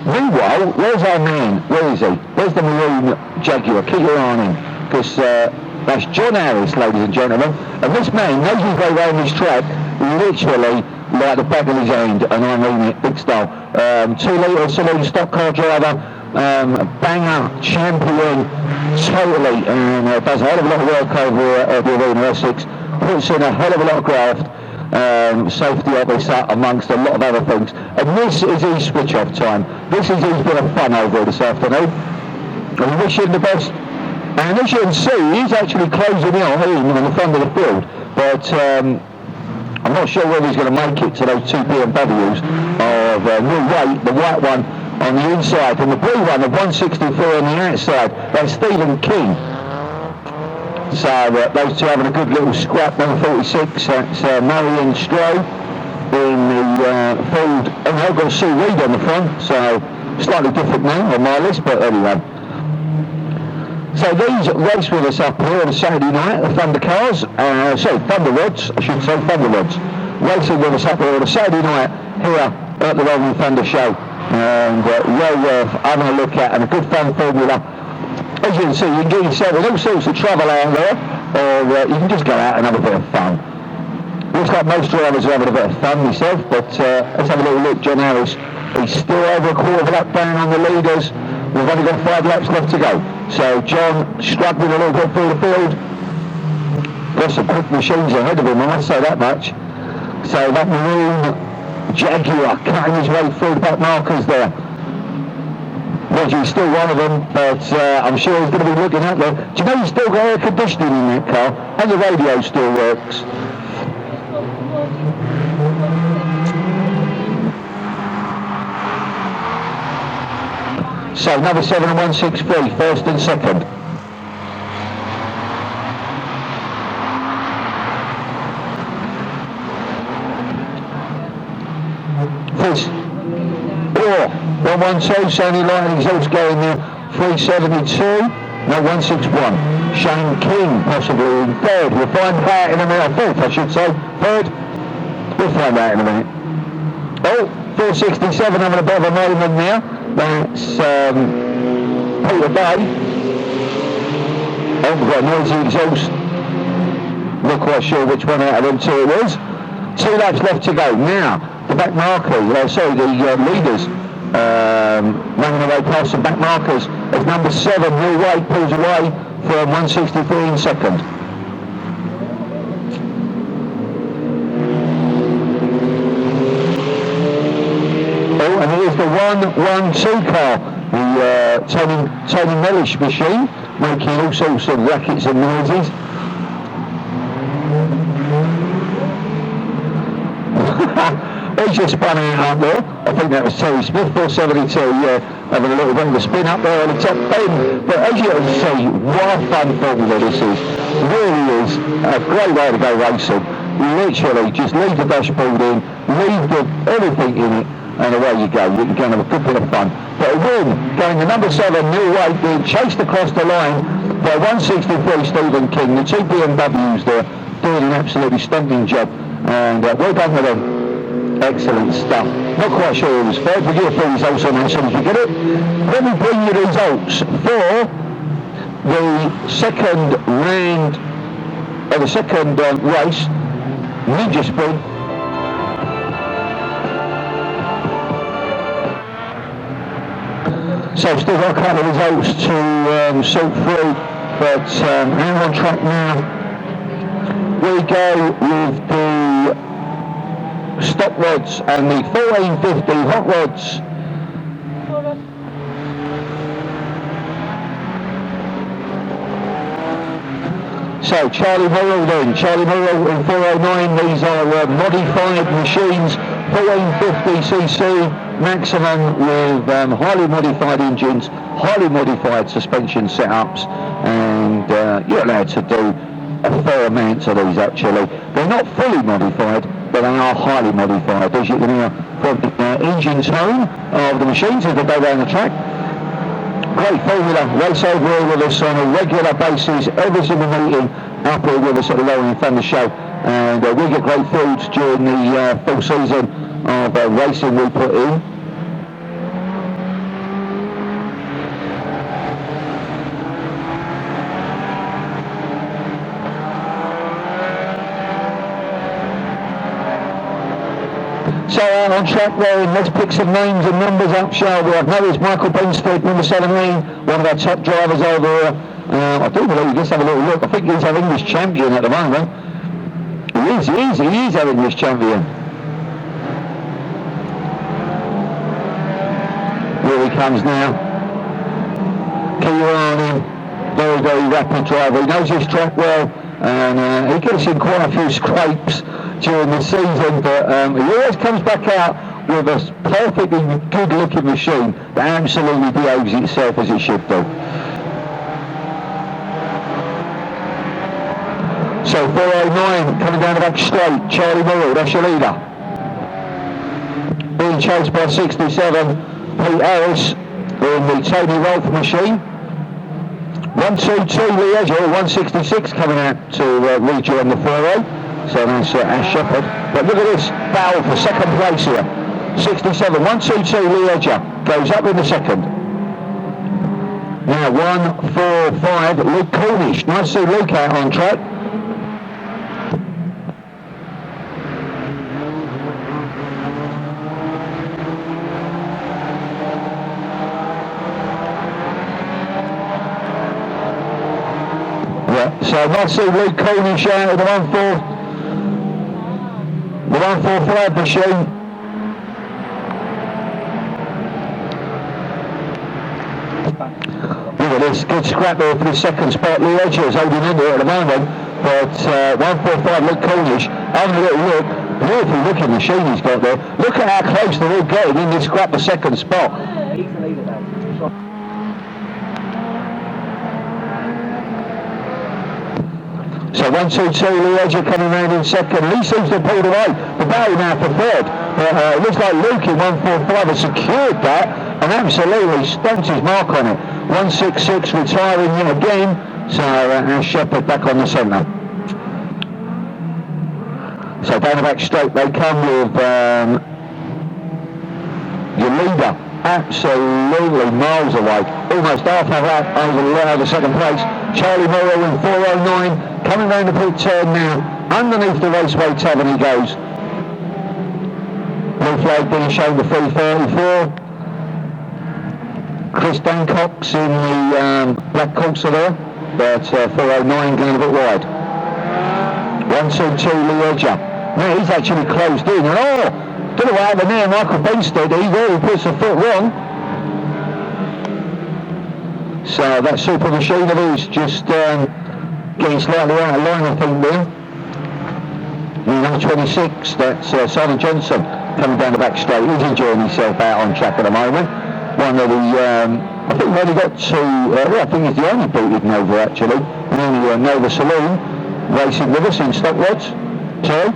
Meanwhile, where's our man? Where is he? Where's the maroon Jaguar? Keep your eye on him, because that's John Harris, ladies and gentlemen, and this man knows his way around this track literally like the back of his hand, and I mean it, big style. 2 litre saloon stock car driver, banger, champion, totally, and does a hell of a lot of work over at the Arena Essex, puts in a hell of a lot of graft, safety officer amongst a lot of other things, and this is his switch off time. This is his bit of fun over this afternoon, and we wish him the best. And as you can see, he's actually closing out in on the front of the field, but I'm not sure whether he's going to make it to those two BMWs of Neil Waite, the white one on the inside, and the blue one, the 164 on the outside. That's Stephen King. So those two having a good little scrap. Number 46, that's Marion Stroh in the Ford, and I've got Sue Reed on the front, so slightly different name on my list, but anyway. So these race with us up here on a Saturday night, the Thunder Cars, Thunder Rods, I should say, Thunder Rods, racing with us up here on a Saturday night here at the Rolling Thunder Show, and well worth having a look at, and a good fun formula. As you can see, you can get yourself in all sorts of trouble out there, or you can just go out and have a bit of fun. Looks like most drivers are having a bit of fun myself, but let's have a little look. John Harris, he's still over a quarter of a lap down on the leaders. We've only got 5 laps left to go. So John struggling a little bit through the field. Got some quick machines ahead of him, I must say that much. So that maroon Jaguar cutting his way through the back markers there. Roger's still one of them, but I'm sure he's going to be looking out there. Do you know he's still got air conditioning in that car? And the radio still works. So number 7 and 163, first and second. Fizz. 112, sounding like an exhaust going there. 372. No, 161. Shane King possibly in third. We'll find out in a minute. Fourth, I should say. Third. We'll find out in a minute. Oh, 467 having a bit of a moment now. That's Peter Bay. Oh, we've got a noisy exhaust. Not quite sure which one out of them two it was. 2 laps left to go. Now, the back markers, the leaders running away past the back markers as number 7, Will Wade, pulls away from 163 in second. Oh, and here's the 112 car, the Tony Mellish machine, making all sorts of rackets and noises. He just spun out up there. I think that was Terry Smith, 472, having a little bit of a spin up there on the top bend. But as you can see, what a fun formula this is. Really is a great way to go racing. Literally, just leave the dashboard in, leave everything in it, and away you go. You can have a good bit of fun. But a win, going to number 7, Neil Wade, being chased across the line by 163 Stephen King. The 2 BMWs there doing an absolutely stunning job. And well done with them. Excellent stuff. Not quite sure it was fair, but you'll fill results on as soon as you get it. Let me bring you the results for the second round, or the second race, Ninja Sprint. So still got a couple of results to sort through, but I'm on track now. We go with the stock rods and the 1450 hot rods. So Charlie Morrill then, Charlie Morrill in 409, these are modified machines, 1450cc maximum with highly modified engines, highly modified suspension setups, and you're allowed to do a fair amount of these actually. They're not fully modified, but they are highly modified, as you can hear from the engine tone of the machines as they go down the track. Great formula, race over here with us on a regular basis, every single meeting up here with us at the Rolling Thunder Show, and we get great fields during the full season of racing we put in. So on track there, let's pick some names and numbers up, shall we? I know it's Michael Benstead, number 17, one of our top drivers over here. I do believe, let's have a little look. I think he's our English champion at the moment. He is our English champion. Here he comes now. Keep your eye on him. Very, very rapid driver. He knows his track well, and he gets in quite a few scrapes during the season, but he always comes back out with a perfectly good looking machine that absolutely behaves itself as it should do. So 409 coming down the back straight, Charlie Morrill, that's your leader. Being chased by 67, Pete Harris in the Tony Rolfe machine. 122 Liège, 166 coming out to rejoin the 4-0. So that's Ash Shepherd. But look at this battle for second place here. 67, 122 Liège goes up in the second. Now 145 Luke Cornish. Nice to see Luke out on track. Yeah, so nice to see Luke Cornish out of the 145 machine. Look at this, good scrap there for the second spot. Liège is holding in there at the moment, but 145 Luke Cornish, having a little look, beautiful looking machine he's got there. Look at how close they're all getting in this scrap, the second spot. So 122 Liège coming round in second. Lee seems to have pulled away. The battle now for third. But it looks like Luke in 145 has secured that and absolutely stamped his mark on it. 166 retiring yet again. So our Shepherd back on the centre. So down the back straight they come with your leader absolutely miles away, almost half a lap over second place. Charlie Morrow in 409, coming down the pit turn now, underneath the Raceway Tavern he goes. Blue flag being shown to 334. Chris Dancock's in the black Corsa there, but 409 going a bit wide. 122 Lee Edger. Now he's actually closed in, and don't know what happened there. Michael Benstead, he really puts the foot wrong. So that super machine of his just getting slightly out of line, I think, there. Number 26, that's Simon Johnson coming down the back straight. He's enjoying himself out on track at the moment. One of the, I think we only got two, I think he's the only booted Nova actually. The only Nova Saloon racing with us in stock rods. Sorry?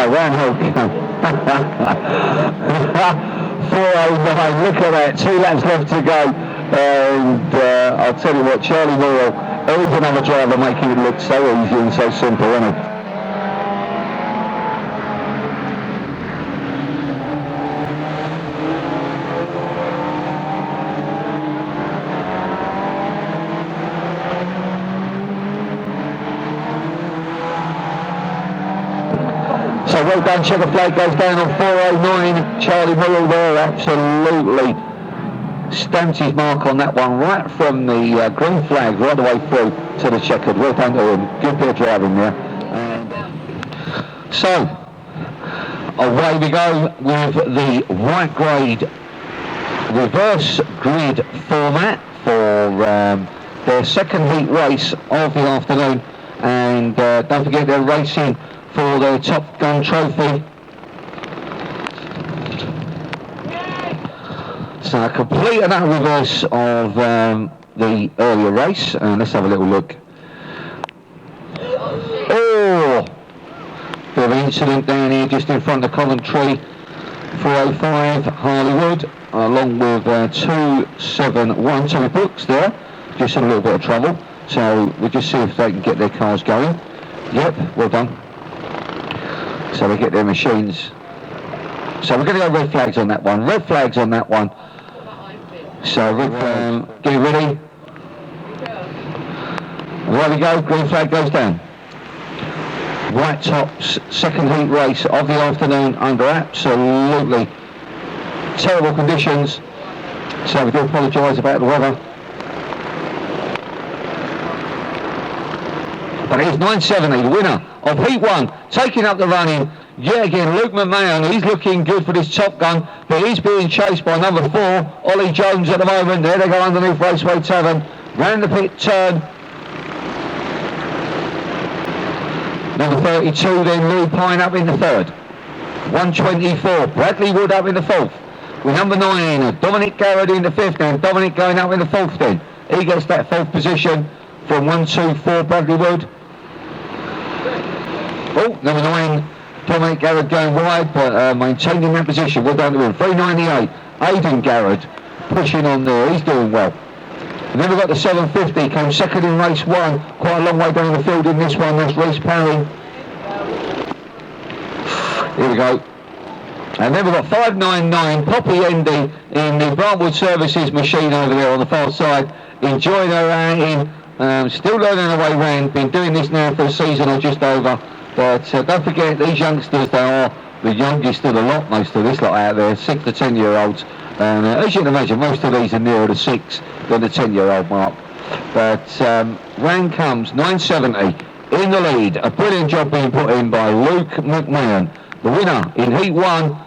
Roundhill come. 409, look at that, 2 laps left to go, and I'll tell you what, Charlie Morrow, he's another driver making it look so easy and so simple, isn't he? So well done, checker flag goes down on 409. Charlie Morrow there absolutely stamped his mark on that one right from the green flag right the way through to the checkered. Well done to him. Good bit of driving there. So away we go with the white grade reverse grid format for their second heat race of the afternoon, and don't forget they're racing for the Top Gun trophy. So a complete and utter reverse of the earlier race, and let's have a little look. Oh, bit of an incident down here just in front of Coventry. 405 Harleywood along with 271 Tommy Brooks there, just in a little bit of trouble, so we'll just see if they can get their cars going. Yep, well done. So we get their machines. So we're going to go red flags on that one. Red flags on that one. So get ready. There we go. Green flag goes down. White Tops second heat race of the afternoon under absolutely terrible conditions. So we do apologise about the weather. But it's 970, the winner of Heat 1, taking up the running. Yet again, Luke McMahon, he's looking good for this Top Gun, but he's being chased by number 4, Ollie Jones at the moment. There they go underneath Raceway Tavern, round the pit turn. Number 32 then, Louis Pine up in the third. 124, Bradley Wood up in the fourth. With number 9, Dominic Garrett in the fifth, and Dominic going up in the fourth then. He gets that fourth position from 124 Bradley Wood. Oh, number 9, Dominic Garrett going wide, but maintaining that position. Well done to him. 398, Aidan Garrett pushing on there. He's doing well. And then we've got the 750, came second in race 1. Quite a long way down the field in this one. That's Reece Parry. Here we go. And then we've got 599, Poppy Endy in the Brantwood Services machine over there on the far side. Enjoying her outing. Still learning her way round. Been doing this now for a season or just over. But don't forget, these youngsters, they are the youngest of the lot, most of this lot out there, 6 to 10 year olds. And as you can imagine, most of these are nearer the 6 than the 10-year-old mark. But round comes 970 in the lead. A brilliant job being put in by Luke McMahon, the winner in Heat 1.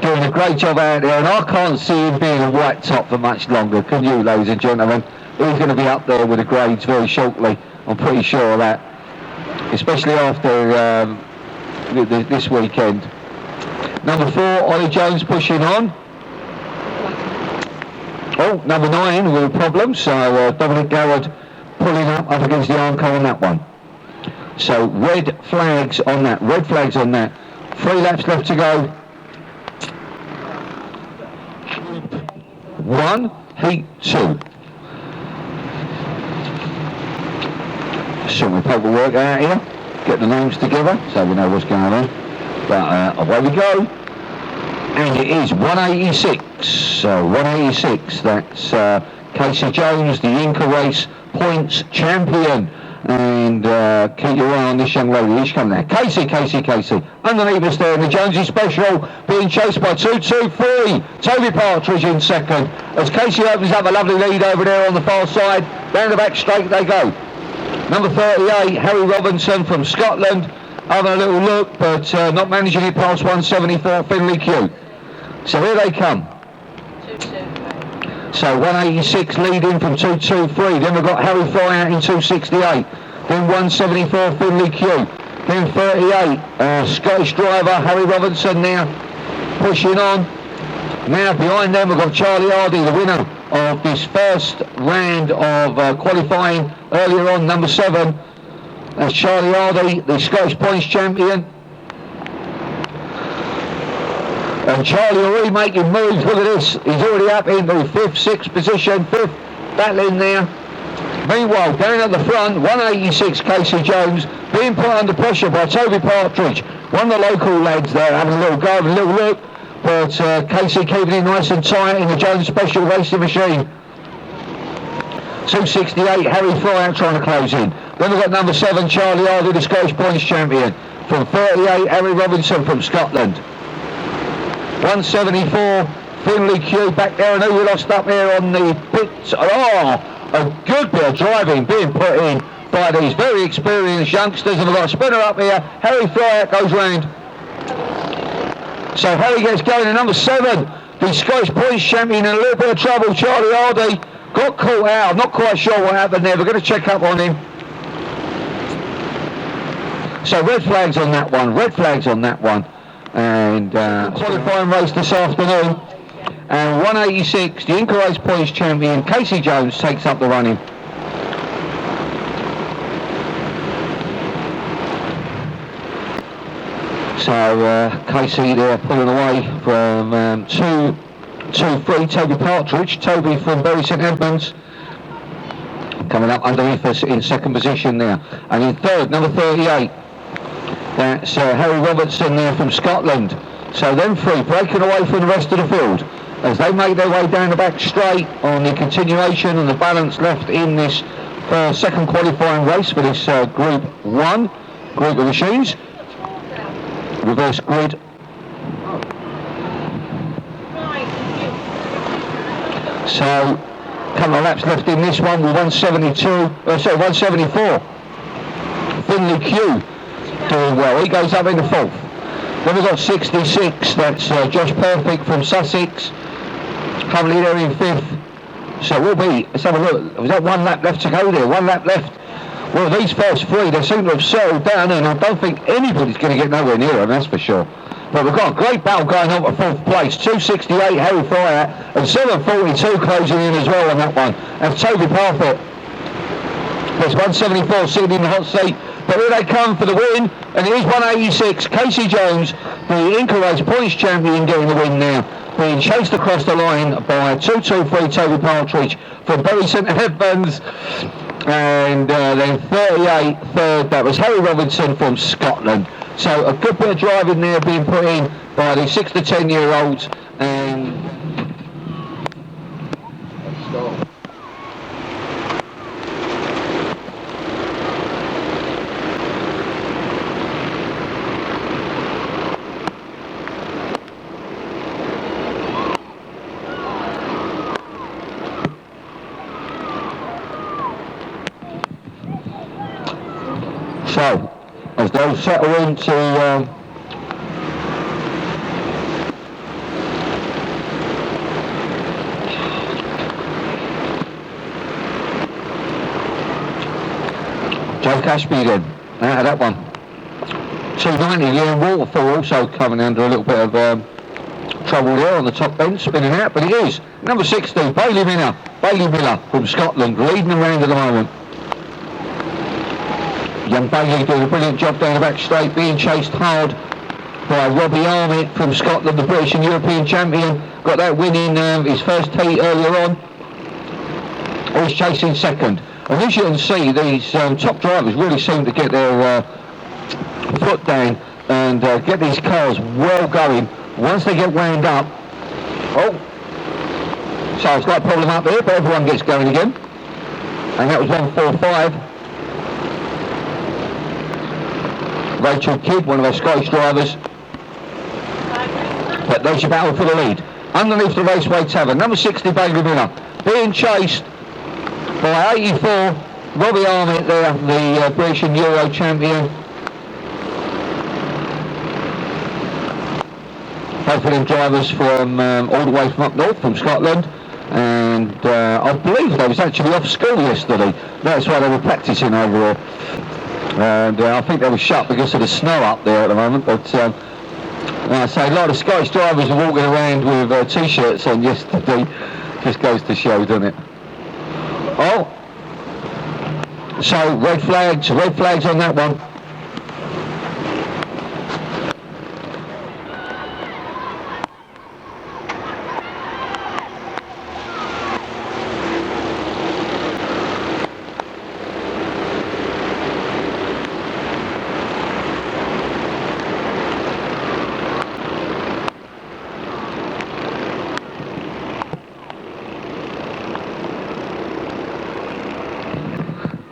Doing a great job out there, and I can't see him being a white top for much longer, can you, ladies and gentlemen? He's going to be up there with the grades very shortly, I'm pretty sure of that, especially after this weekend. Number 4, Ollie Jones pushing on. Oh, number 9 with a problem, so Dominic Garrod pulling up against the Armco on that one. So red flags on that, 3 laps left to go. 1, heat 2. So we paperwork out here, get the names together so we know what's going on. But away we go. And it is 186. So 186, that's Casey Jones, the Inca Race Points Champion. And keep your eye on this young lady. Here she comes now. Casey. Underneath us there in the Jonesy Special, being chased by 223. Toby Partridge in second. As Casey opens up a lovely lead over there on the far side. Down the back straight they go. Number 38, Harry Robinson from Scotland. Having a little look, but not managing it past 174 Finley Q. So here they come. So 186 leading from 223. Then we've got Harry Fry out in 268. Then 174 Finley Q. Then 38 Scottish driver Harry Robinson now pushing on. Now behind them we've got Charlie Hardy, the winner of this first round of qualifying earlier on, number 7. That's Charlie Hardy, the Scottish Points Champion. And Charlie already making moves. Look at this. He's already up into 5th, 6th position. 5th, battling there. Meanwhile, down at the front, 186 Casey Jones being put under pressure by Toby Partridge. One of the local lads there having a little go, having a little look. But Casey keeping it nice and tight in the Jones Special Racing Machine. 268 Harry Fry out trying to close in. Then we've got number 7 Charlie Hardy, the Scottish Points Champion. From 38 Harry Robinson from Scotland. 174 Finley Q back there, and who we lost up here on the pits. Oh, a good bit of driving being put in by these very experienced youngsters, and we've got a spinner up here. Harry Fry goes round. So Harry gets going in number 7, the Scottish Points Champion, in a little bit of trouble. Charlie Hardy got caught out. I'm not quite sure what happened there. We're going to check up on him. So red flags on that one. And qualifying race this afternoon. And 186, the Inca Race Points Champion, Casey Jones, takes up the running. So Casey there pulling away from 2-3 Toby Partridge. Toby from Bury St Edmunds coming up underneath us in 2nd position there. And in 3rd, number 38. That's Harry Robertson there from Scotland. So them 3 breaking away from the rest of the field as they make their way down the back straight on the continuation and the balance left in this 2nd qualifying race for this Group 1 group of machines. Reverse grid. So a couple of laps left in this one with 174. Finley Q doing well. He goes up in the 4th. Then we've got 66. That's Josh Perfect from Sussex. Currently there in 5th. So we'll be, let's have a look. Was that 1 lap left to go there? 1 lap left. Well, these first 3, they seem to have settled down, and I don't think anybody's going to get nowhere near them, that's for sure. But we've got a great battle going on for 4th place. 268 Harry Fry and 742 closing in as well on that one. And Toby Parfitt. There's 174 sitting in the hot seat. But here they come for the win, and it is 186. Casey Jones, the Inca Race Points Champion, getting the win now. Being chased across the line by 223 Toby Partridge from Bury St Edmunds. And then 38 3rd, that was Harry Robinson from Scotland. So a good bit of driving there being put in by the 6 to 10 year olds. And so, as those settle into Joe Cashby then, out of that one. 290, Liam Waterfall also coming under a little bit of trouble there on the top end, spinning out, but it is. Number 16, Bailey Miller from Scotland, leading the round at the moment. Young Bailey doing a brilliant job down the back straight, being chased hard by Robbie Armitt from Scotland, the British and European champion. Got that win in his first heat earlier on. He's chasing second. And as you can see, these top drivers really seem to get their foot down and get these cars well going once they get wound up. Oh, so it's got a problem up there, but everyone gets going again. And that was 145. Rachel Kidd, one of our Scottish drivers. But there's your battle for the lead. Underneath the Raceway Tavern, number 60, Bailey Miller, being chased by 84, Robbie Armitt there, the British and Euro champion. Both of them drivers from all the way from up north, from Scotland. And I believe they was actually off school yesterday. That's why they were practising over there. And I think they were shut because of the snow up there at the moment. But so a lot of Scottish drivers are walking around with t-shirts on yesterday. Just goes to show, doesn't it? Oh, so red flags on that one.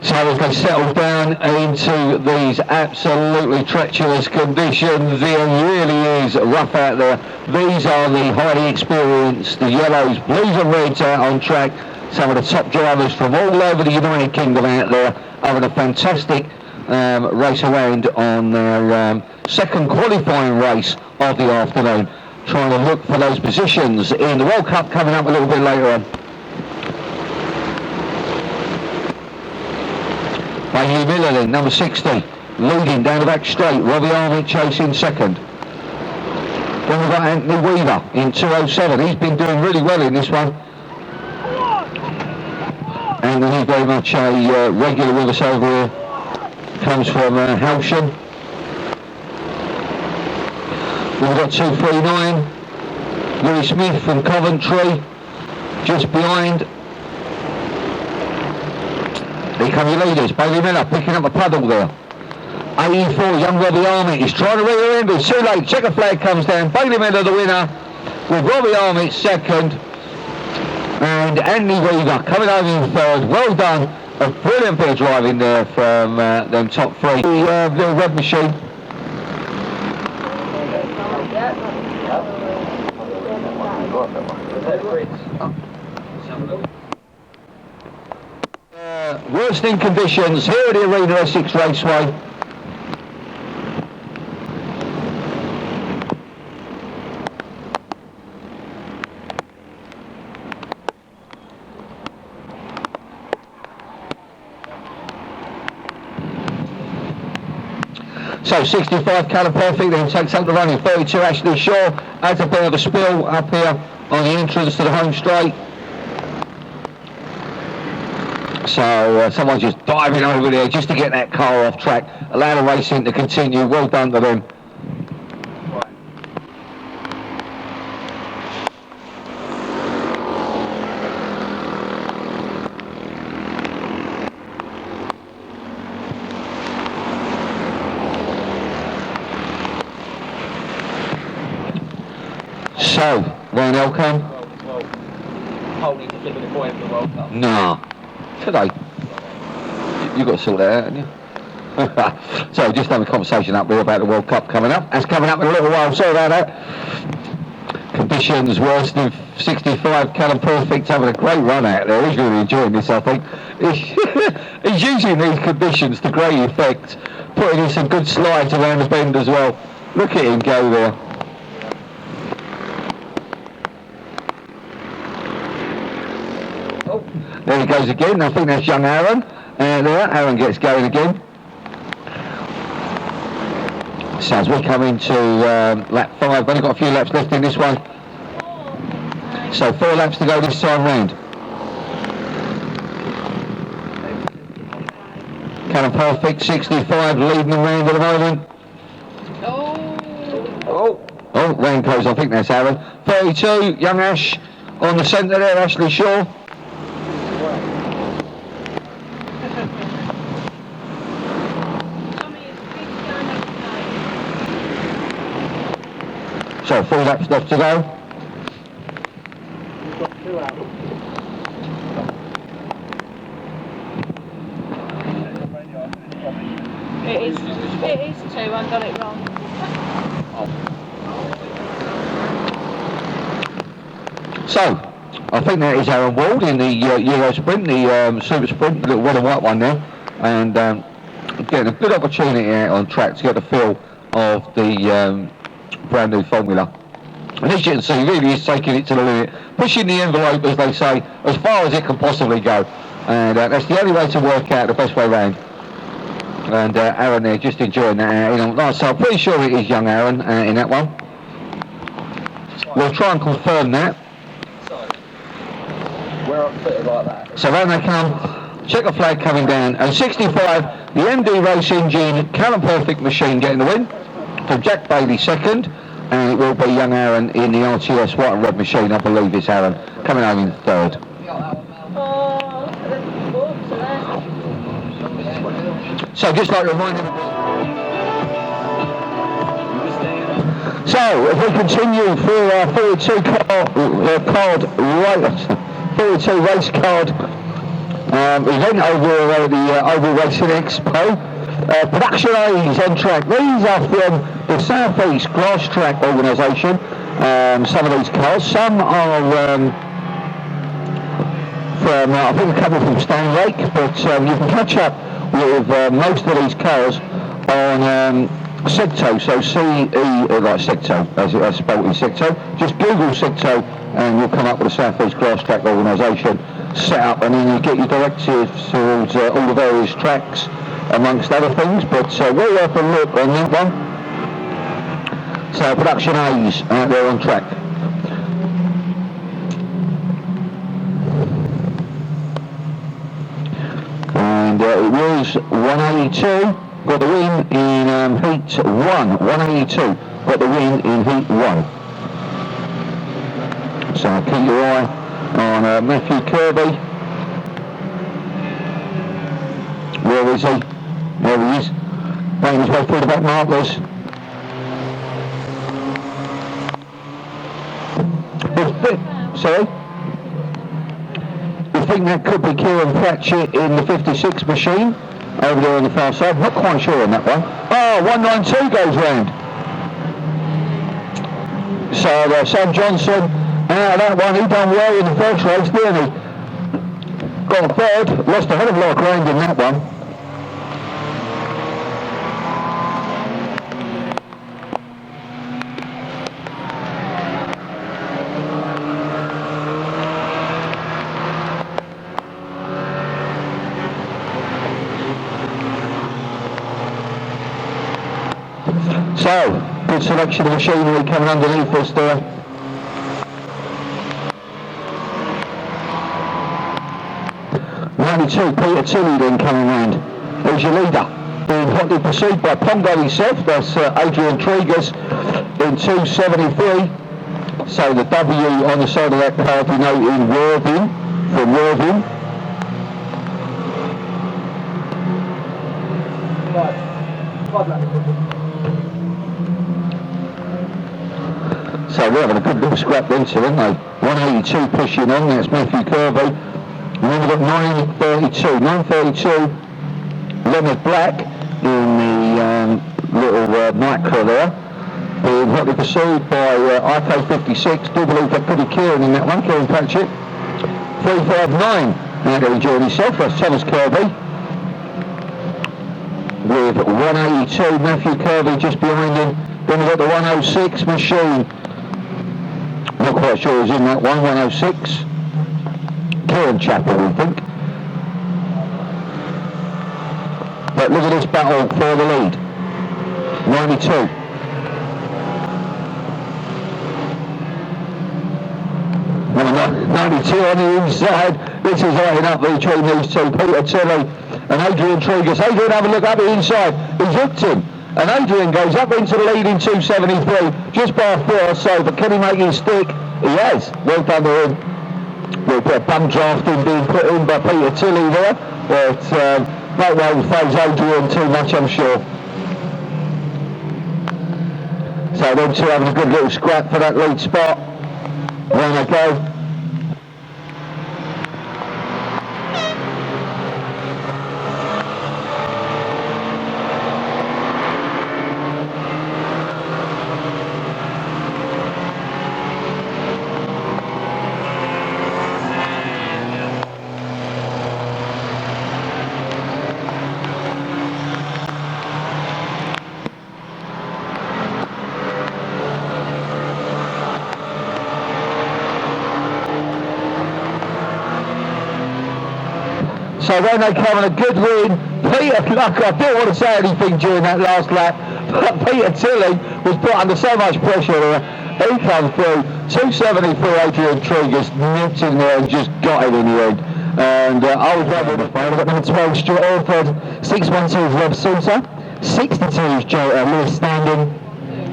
So as they settle down into these absolutely treacherous conditions, it really is rough out there. These are the highly experienced, the yellows, blues and reds out on track. Some of the top drivers from all over the United Kingdom out there having a fantastic race around on their second qualifying race of the afternoon, trying to look for those positions in the World Cup coming up a little bit later on. Bailey Miller then, number 60, leading down the back straight. Robbie Armitt chasing second. Then we've got Anthony Weaver in 207. He's been doing really well in this one. Anthony very much a regular with us over here. Comes from Howsham. We've got 239. Louis Smith from Coventry. Just behind. Here come your leaders. Bailey Miller picking up a puddle there. 84, young Robbie Armitt is trying to rear in, but it's too late. Checker flag comes down. Bailey Miller the winner, with Robbie Armitt second, and Andy Weaver coming over in third. Well done. A brilliant bit of driving there from them top three. The little red machine. Worsening conditions here at the Arena Essex Raceway. So 65 Callum Perfect then takes up the running. 32 Ashley Shaw adds a bit of a spill up here on the entrance to the home straight. So someone's just diving over there just to get that car off track, allow the racing to continue. Well done to them. So, Ryan Elkham. Holding to flip the point for the World Cup. Nah. Today, you've got to sort that out, haven't you? So just having a conversation up there about the World Cup coming up. That's coming up in a little while, sorry about that. Conditions worse than 65. Callum Perfect having a great run out there. He's really enjoying this, I think. He's using these conditions to great effect, putting in some good slides around the bend as well. Look at him go there. There he goes again. I think that's young Aaron. And Aaron gets going again. So as we come into lap 5, we've only got a few laps left in this one. So 4 laps to go this time round. Callum Perfect, 65, leading the round at the moment. Oh, round close, I think that's Aaron. 32, young Ash on the centre there, Ashley Shaw. So 4 laps left to go. We've got 2 out. It is 2, I got it wrong. So, I think that is Aaron Wald in the Euro Sprint, the Super Sprint, the little red and white one now, and getting a good opportunity out on track to get the feel of the brand new formula. And as you can see, really is taking it to the limit, pushing the envelope, as they say, as far as it can possibly go, and that's the only way to work out the best way round. And Aaron there just enjoying that. So I'm pretty sure it is young Aaron in that one. We'll try and confirm that. Where I'm fitted like that. So round they come, checker flag coming down, and 65, the MD Race Engine, Callum Perfect machine getting the win, from Jack Bailey second, and it will be young Aaron in the RTS white and red machine, I believe it's Aaron, coming home in third. So just like to remind everybody. So if we continue through our 42 card right, 42 race card event over at the Oval Racing Expo. Production A's on track. These are from the South East Grass Track organisation. Some of these cars. Some are from I think a couple from Stanlake, but you can catch up with most of these cars on Secto, so C-E, like Secto, as spelled in Secto. Just Google Secto and you'll come up with the South East Grass Track organisation set up, and then you get your directives towards all the various tracks, amongst other things, but we'll have a look on that one. So Production A's out there on track. And it was 182, got the win in heat 1, 182, got the win in heat 1. So keep your eye on Matthew Kirby. Where is he? There he is. Playing his way through the back markers. Sorry? I think that could be Kieran Pratchett in the 56 machine over there on the far side. Not quite sure on that one. Oh, 192 goes round. So Sam Johnson out of that one. He done well in the first race, didn't he? Got a third. Lost a hell of a lot of ground in that one. So, good selection of machinery coming underneath us there. Peter Tilley then coming round. There's your leader, being hotly pursued by Pongo himself. That's Adrian Tregas in 273. So the W on the side of that card denoting Worthing, from Worthing. So we're having a good little scrap into, aren't they? 182 pushing on, that's Matthew Kirby. And then we've got 932, Leonard Black in the little micro there, being hotly pursued by IK56. Do believe that could be Kieran in that one, Kieran Pratchett. 359, now to enjoy himself, that's Thomas Kirby. With 182, Matthew Kirby just behind him. Then we've got the 106 machine. Not quite sure who's in that one, 106. Kieran Chappell, we think. But look at this battle for the lead. 92. Only two on the inside. This is lining up between these two, Peter Tilley and Adrian Tregus. Adrian, have a look up the inside. He's hooked him. And Adrian goes up into the lead in 273, just by a foot or so, but can he make it stick? He has. Well done to him. We'll put a bum drafting being put in by Peter Tilley there, but that won't phase Adrian too much, I'm sure. So them two having a good little scrap for that lead spot. There they go. So when they come on a good win, Peter, look, I didn't want to say anything during that last lap, but Peter Tilley was put under so much pressure there. He come through, 274 Adrian Tregus nipped in there and just got it in the end. And I was right with the phone. I've got number 12, Stuart Orford, 612 Rob Salter, 62 is Lewis Standing,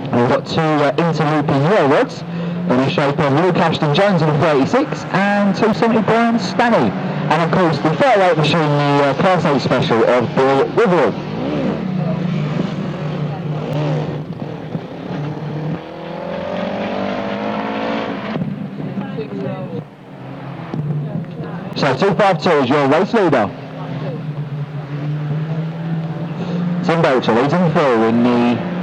and we've got two interlooping yellow rods in the shape of Luke Ashton Jones in the 36 and 270 Brian Stanley. And of course the fairweight machine, the Class A special of Bill Witherell. So 252 is your race leader. Tim Belcher leading through in the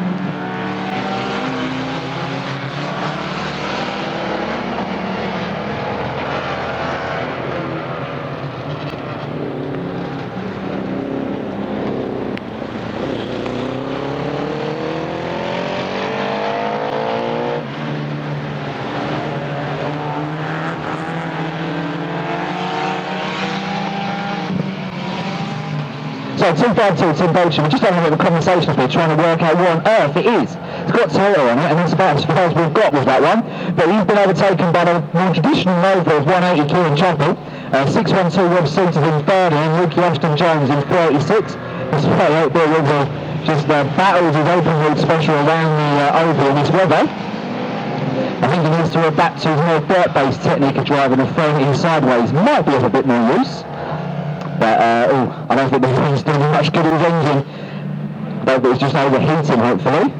So 252 Tim Belcher, we're just having a little conversation here, trying to work out what on earth it is. It's got Taylor on it, and it's about as far as we've got with that one. But he's been overtaken by the more traditional Nova of 180 Kieran Chappell, 612 Rob Salter in 30, and Luke Ashton Jones in 36. This 38 Bill Witherell just battles his open route special around the oval in this weather. I think he needs to adapt to his more dirt-based technique of driving and throwing it in sideways. Might be of a bit more use. But I don't think the engine's doing much good with his engine. But it's just overheating, hopefully.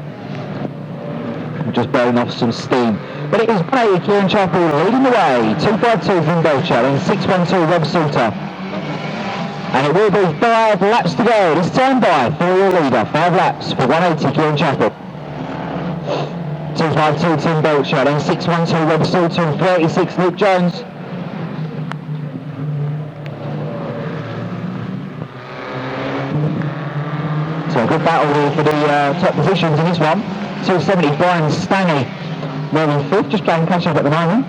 Just burning off some steam. But it is 180 Kieran Chappell leading the way. 252 from Belcher and 612 Rob Salter. And it will be 5 laps to go. This time by for your leader. 5 laps for 180 Kieran Chappell. 252 Tim Belcher, then 612 Rob Salter and 36 Luke Jones. So a good battle here for the top positions in this one. 270 Brian Stanley rolling 5th, just playing catch up at the moment.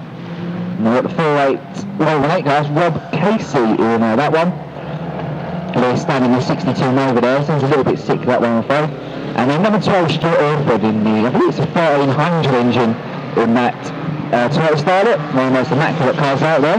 And we've got the 48 rolling 8 guys, Rob Casey in that one. They're standing in 62 over there, seems a little bit sick that one I'm afraid. And then number 12 Stuart Orford in the, I think it's a 1300 engine in that Toyota Starlet, one of the most immaculate cars out there.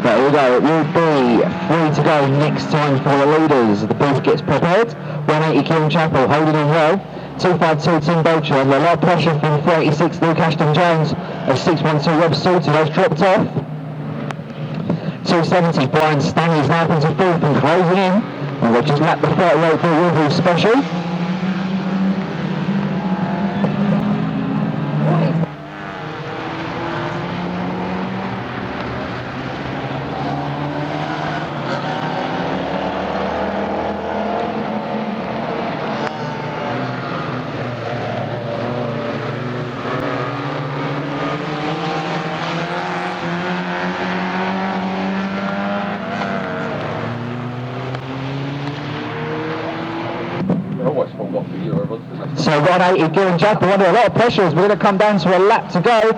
But here we go, it will be 3 to go next time for the leaders. The booth gets prepared. 180 Kieran Chappell holding on well. 252 Tim Belcher, and a lot of pressure from 36 Luke Ashton Jones. As 612 Rob Salter has dropped off. 270 Brian Stanley's now into 4th and closing in. And they've just lapped the 38 for Witherell special. So 180 Kieran Chappell under a lot of pressure as we're going to come down to a lap to go.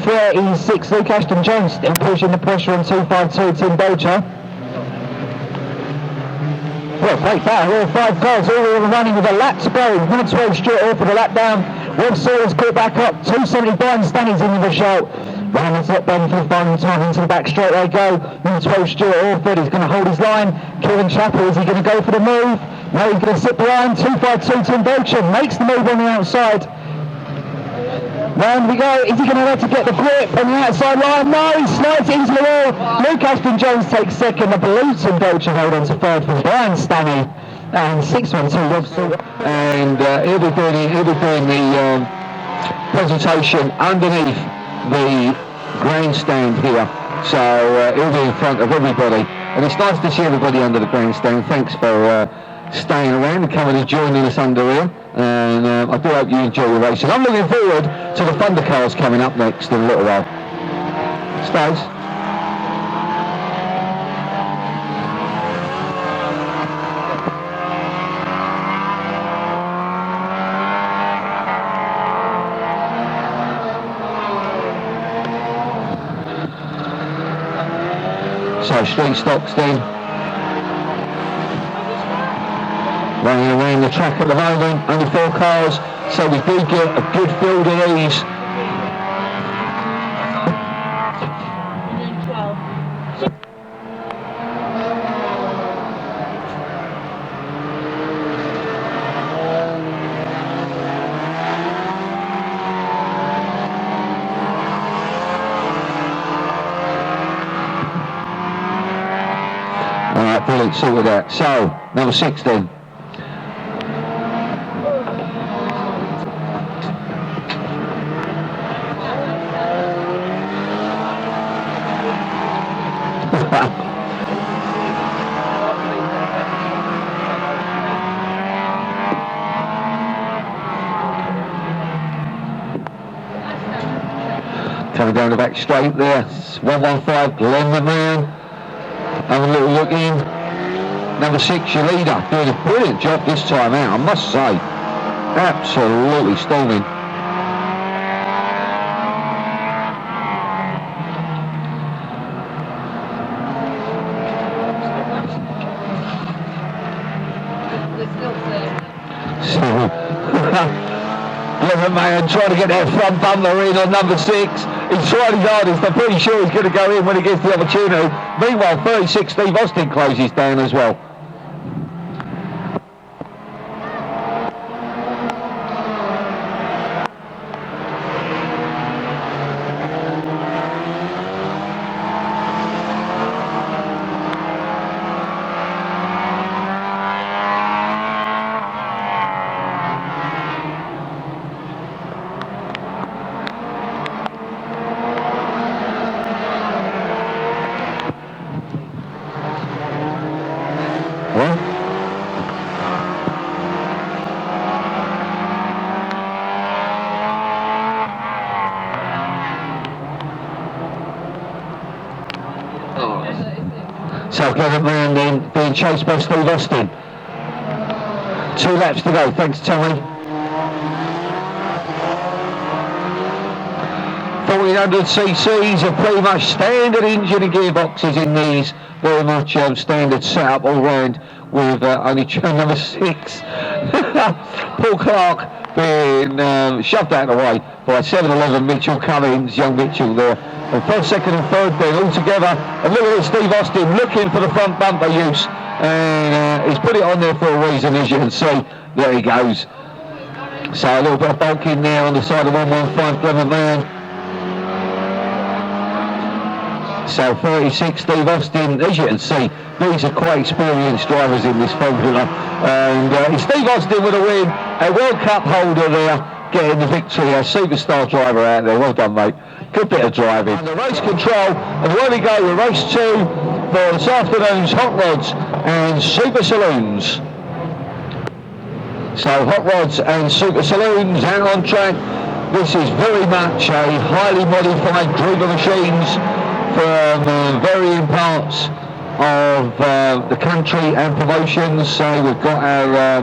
36 Luke Ashton Jones still pushing the pressure on 252 Tim Belcher. Well, great battle, all 5 cars all running with a lap to go. 112 Stuart Orford a lap down. Rob Salter's caught back up. 270 Brian Stanley's in with a shout. Round the top bend for the final time into the back straight they go. Number 12 Stuart Orford, he's going to hold his line. Kieran Chappell, is he going to go for the move? No, he's going to sit behind. 252 Tim Belcham makes the move on the outside. Round we go. Is he going to have to get the grip on the outside line? No, he slides into the wall. Luke Aston-Jones takes second. The balloon Tim Belcham hold on to third from Brian Stanley. And 612 Rob Silver. And he'll be doing the presentation underneath the grandstand here, so he'll be in front of everybody, and it's nice to see everybody under the grandstand. Thanks for staying around and coming and joining us under here, and I do hope you enjoy the racing. I'm looking forward to the Thunder Cars coming up next in a little while. Stace? So street stocks then running around the track at the moment, only 4 cars, so we do get a good field of these. Brilliant, sorted out. So, number 6 then. Coming down the back straight there. 115 Glenn McMahon. Have a little look in. Number 6, your leader, doing a brilliant job this time out, I must say. Absolutely storming. Glenn McMahon trying to get that front bumper in on number 6. He's trying his hardest. I'm pretty sure he's going to go in when he gets the opportunity. Meanwhile, 36 Steve Austin closes down as well. So Glenn McMahon then being chased by Steve Austin. 2 laps to go, thanks Tommy. 1400 cc's are pretty much standard engine and gearboxes in these, very much standard setup all round, with only number 6. Paul Clark being shoved out of the way by 711 Mitchell Cummins, young Mitchell there. And first, second and third then all together. And look at Steve Austin looking for the front bumper use. And he's put it on there for a reason, as you can see. There he goes. So a little bit of bulking there on the side of 115 Glenn McMahon. So 36 Steve Austin, as you can see, these are quite experienced drivers in this formula. And Steve Austin with a win, a World Cup holder there, getting the victory, a superstar driver out there. Well done, mate. Good bit of driving. And the race control, and where we go with race 2 for this afternoon's Hot Rods and Super Saloons. So Hot Rods and Super Saloons out on track. This is very much a highly modified group of machines from varying parts of the country and promotions. So we've got our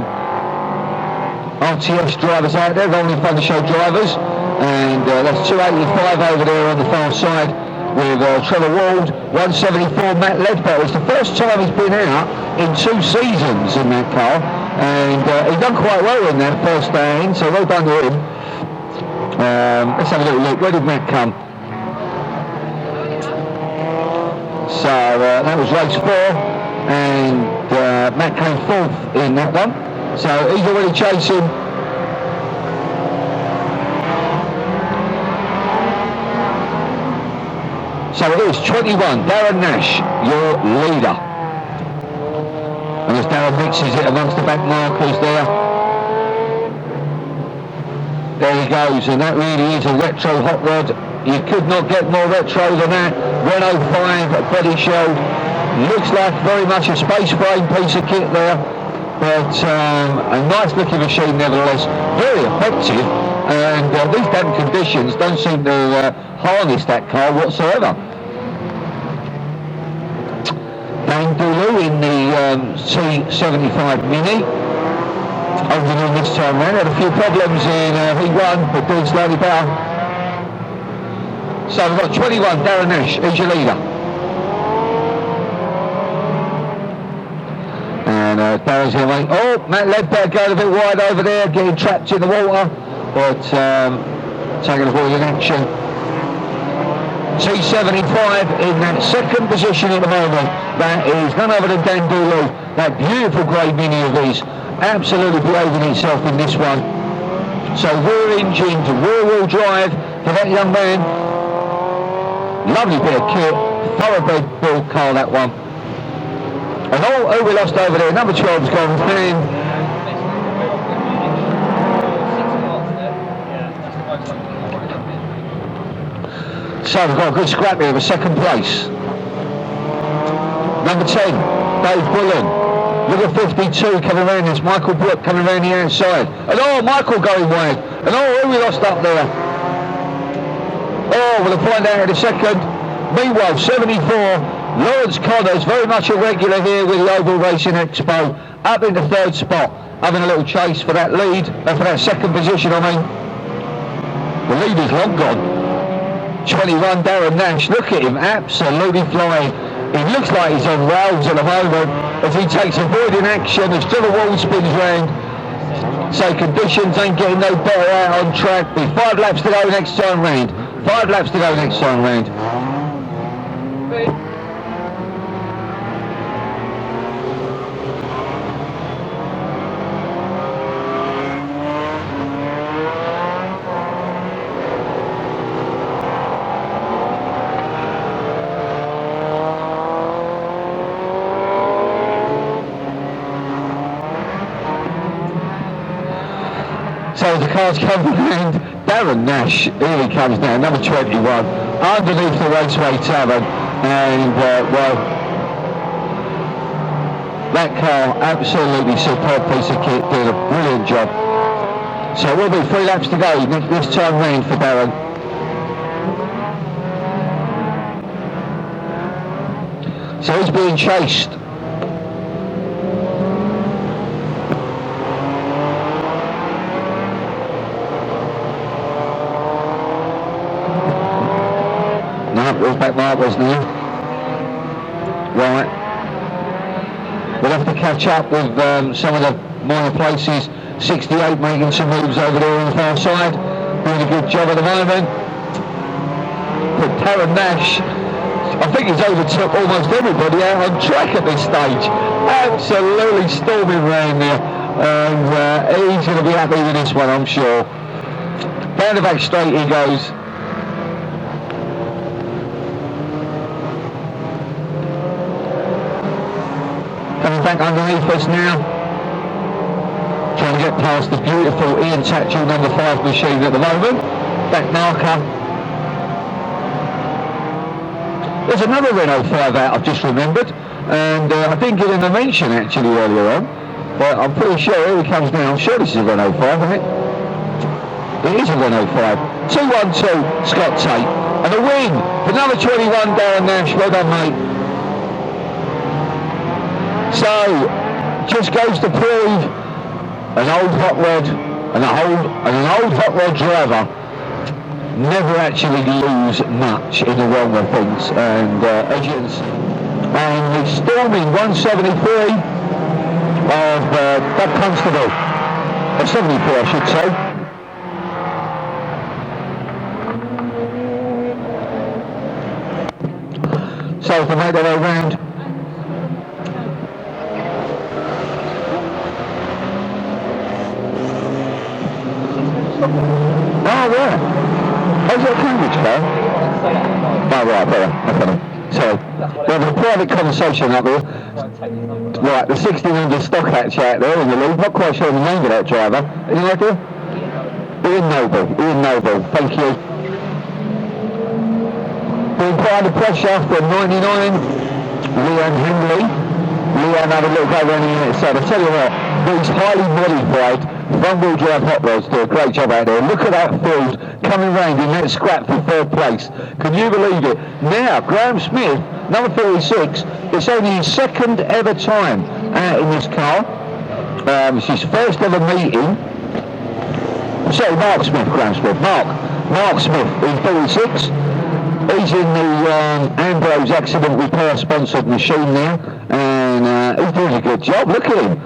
RTS drivers out there, rolling Thunder Show drivers, and that's 285 over there on the far side with Trevor Wald, 174 Matt Ledbetter. It's the first time he's been out in 2 seasons in that car, and he's done quite well in that first day in, so well done to him. Let's have a little look. Where did Matt come? So that was race 4, and Matt came 4th in that one. So he's already chasing. So it is 21, Darren Nash, your leader. And as Darren mixes it amongst the back markers there he goes, and that really is a retro hot rod. You could not get more retro than that. 105 body shell. Looks like very much a space frame piece of kit there, but a nice looking machine nevertheless. Very effective, and these damp conditions don't seem to harness that car whatsoever. Dan Dulu in the C75 Mini. Overall this time round, had a few problems in V1, but doing slightly better. So we've got 21, Darren Nash, who's your leader. And Darren's going to make, oh, Matt Ledbetter going a bit wide over there, getting trapped in the water, but taking a ball in action. T75 in that second position at the moment. That is none other than Dan Dulu, that beautiful grey Mini of his. Absolutely behaving itself in this one. So rear engined, rear wheel drive for that young man. Lovely bit of kit, thoroughbred build car that one. And who we lost over there, number 12's gone, and so we've got a good scrap here of a second place. Number 10, Dave Bullen. Look at 52 coming around, it's Michael Brook coming around the outside. And oh, Michael going wide. And oh, who we lost up there? Oh, we'll find out in a second. Meanwhile, 74, Lawrence Connors, very much a regular here with the Oval Racing Expo, up in the 3rd spot, having a little chase for that lead, for that second position, I mean. The lead is long gone. 21, Darren Nash, look at him, absolutely flying. He looks like he's on rails at the moment as he takes avoiding action as still the wall spins round. So conditions ain't getting no better out on track. With 5 laps to go next time round. 5 laps to go next time round. So the car's coming around, Darren Nash, here he comes now, number 21, underneath the Raceway Tavern, and well, that car, absolutely superb piece of kit, doing a brilliant job. So it will be 3 laps to go this time round for Darren. So he's being chased. There's back markers now. Right. We'll have to catch up with some of the minor places. 68 making some moves over there on the far side. Doing a good job at the moment. But Darren Nash, I think he's overtook almost everybody out on track at this stage. Absolutely storming around there. And he's going to be happy with this one, I'm sure. Down the back straight he goes. Coming back underneath us now, trying to get past the beautiful Ian Tatchell number 5 machine at the moment. Back marker. There's another Renault 5 out I've just remembered, and I didn't give him a mention actually earlier on, but I'm pretty sure here he comes now. I'm sure this is a Renault 5, isn't it? It is a Renault 5. 212 Scott Tate, and a win for number 21 Darren Nash. Well done, mate. So, just goes to prove an old hot rod and an old hot rod driver never actually lose much in the realm of things. And as you can see, and the storming 173 of Doug Constable, or 74 I should say. So themselves to make their way round. Oh, yeah. Oh, is it a Cambridge car? Oh, right, better. So, we're having a private conversation up there. Right, the 1600 stock hatch out there in the lead. Not quite sure the name of that driver. Any idea? Ian Noble, thank you. Being put under pressure from 99, Leanne Henley. Leanne had a look over on the outside. I tell you what, these highly modified front-wheel drive hot rods do a great job out there. Look at that field coming round in that scrap for third place. Can you believe it? Now, Graham Smith, number 46, it's only his second ever time out in this car. It's his first ever meeting. Sorry, Mark Smith, Graham Smith. Mark Smith in 46. He's in the Ambrose accident repair sponsored machine now, and he's doing a good job. Look at him.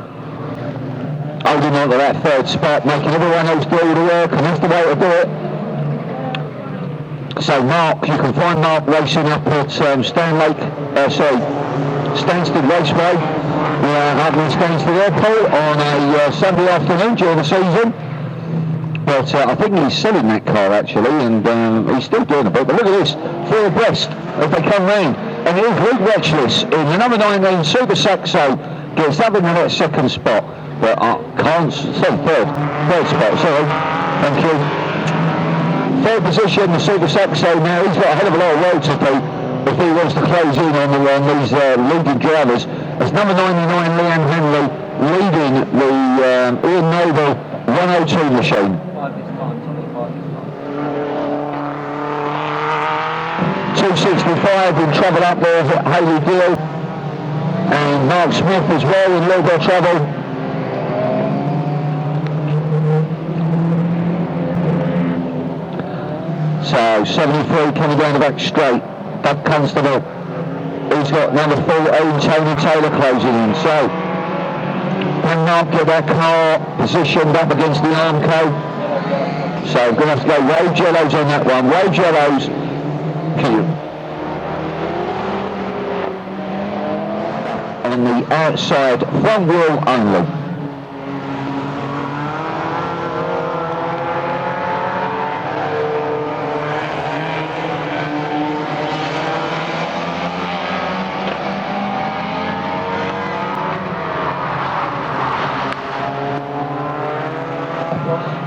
Holding on to that third spot, making everyone else do all the work, and that's the way to do it. So Mark, you can find Mark racing up at Stansted Raceway, up in Stansted Airport on a Sunday afternoon during the season. But I think he's selling that car actually, and he's still doing a bit. But look at this, four abreast as they come round. And here's Luke Retchless in the number 19 Super Saxo, gets up into that second spot. But I can't say third spot, sorry, thank you. Third position, the Super Saxo now, he's got a hell of a lot of work to do if he wants to close in on these leading drivers. As number 99, Leanne Henley, leading the Ian Noble 102 machine. 265 in trouble up there at Haley Gill. And Mark Smith as well in a little bit of trouble. So 73 coming down the back straight. Doug Constable. He's got number 14, Tony Taylor closing in. So can Mark get that car positioned up against the Armco? So I'm going to have to go Road Yellows on that one. Road Yellows. On the outside, front wheel only.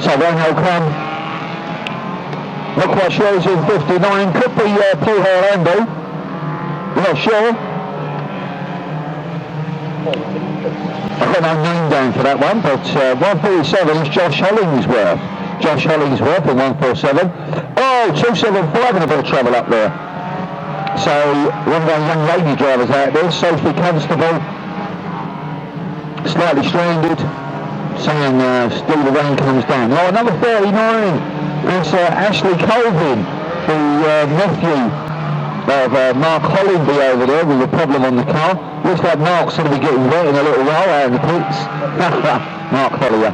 So one will come. Not quite sure he's in 59. Could be Paul Orlando. We're not sure. I've got no name down for that one, but 147 is Josh Hollingsworth. Josh Hollingsworth in 147. Oh, 275 in a bit of trouble up there. So one of our young lady drivers out there, Sophie Constable, slightly stranded, saying still the rain comes down. Oh, number 39 is Ashley Colvin, the nephew of Mark Hollenby over there with a problem on the car. Looks like Mark's going to be getting wet in a little while out in the pits. Mark Hollier.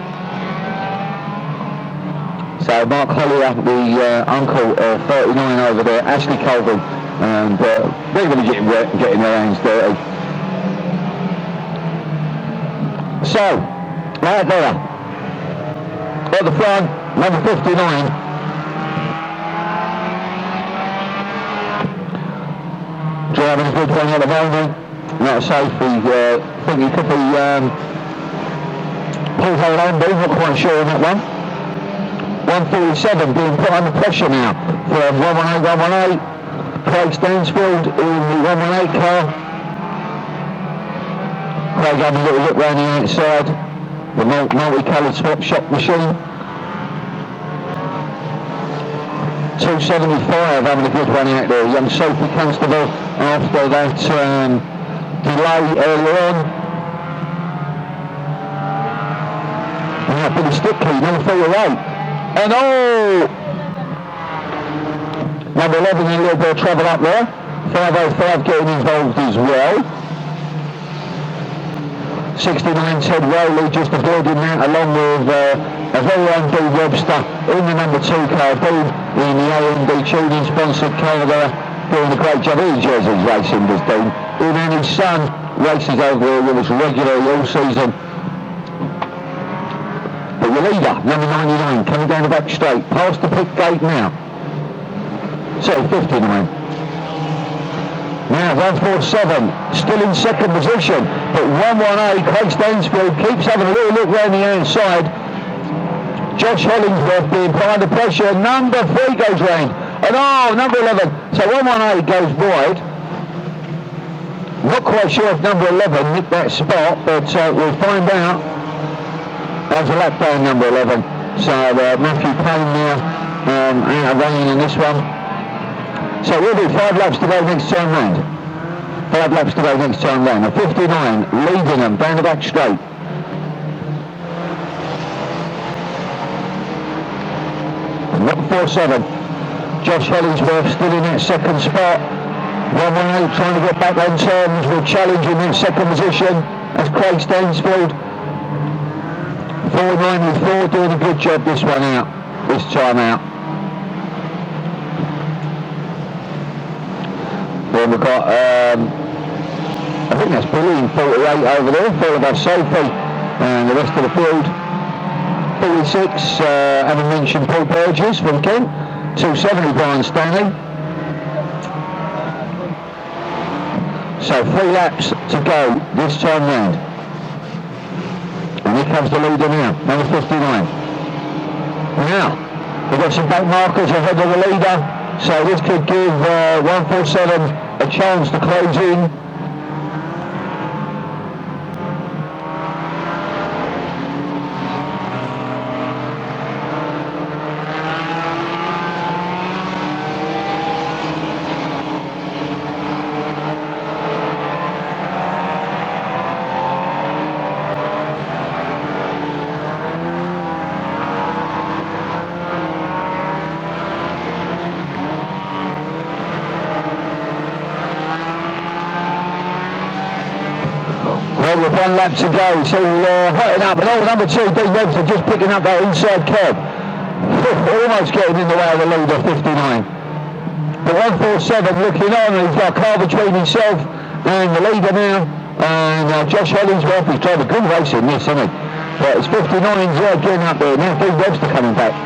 So Mark Hollier, the uncle of 39 over there, Ashley Colvin, and they're going to be getting wet and getting their hands dirty. So, right there, at the front, number 59. Driving a good one at the moment. Not safe. We think he could be Paul Hollandy, not quite sure on that one. 147 being put under pressure now from 118. Craig Stansfield in the 118 car. Craig having a little look round the outside. The multi-coloured swap shop machine. 275 having a good one out there. Young Sophie Constable after that delay earlier on. Billy Stickley, number 48. And oh! Number 11 in a little bit of trouble up there. 505 getting involved as well. 69 Ted Rowley just avoiding that along with a very own Bill Webster in the number 2 car. Bill in the AMD tuning sponsored car there. doing a great job. He enjoys his racing, does Dean. Him and his son races over here with us regularly all season. But your leader, number 99, coming down the back straight, past the pit gate now. So 59. Now 147, still in second position, but 118, Craig Stansfield keeps having a little look round the outside. Josh Hollingsworth being put under pressure, number 3 goes round, and number 11, so 118 goes wide. Not quite sure if number 11 nicked that spot, but we'll find out. That was a lap down, number 11, so Matthew Payne now out of running in this one. So we'll do 5 laps to go next time round. 5 laps to go next time round. A 59 leading them down the back straight. Number 47, Josh Hollingsworth still in that second spot. 118 trying to get back on terms with challenging in second position. That's Craig Stansfield. 49 with 4 doing a good job this one out, this time out. Then we've got, I think that's Billy in 48 over there, followed by Sophie and the rest of the field. 46, haven't mentioned Paul Burgess from Kent. 270, Brian Stanley. So 3 laps to go this time round. And here comes the leader now, number 59. Now, we've got some back markers ahead of the leader. So this could give 147 a chance to close in. Well, with 1 lap to go, so hotting up, and number 2, Dean Webster just picking up that inside curb. Almost getting in the way of the leader, 59. But 147 looking on, and he's got a car between himself and the leader now. And Josh Hollingsworth, he's driving good race in this, isn't he? But it's 59's getting up there. Now Dean Webster coming back.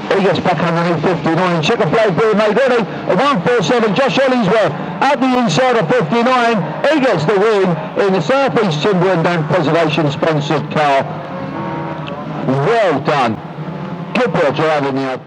He gets back underneath 59. Checker flag being made ready. At 147, Josh Hollingsworth at the inside of 59. He gets the win in the South East Timber and Dam Preservation sponsored car. Well done. Good bit of driving now.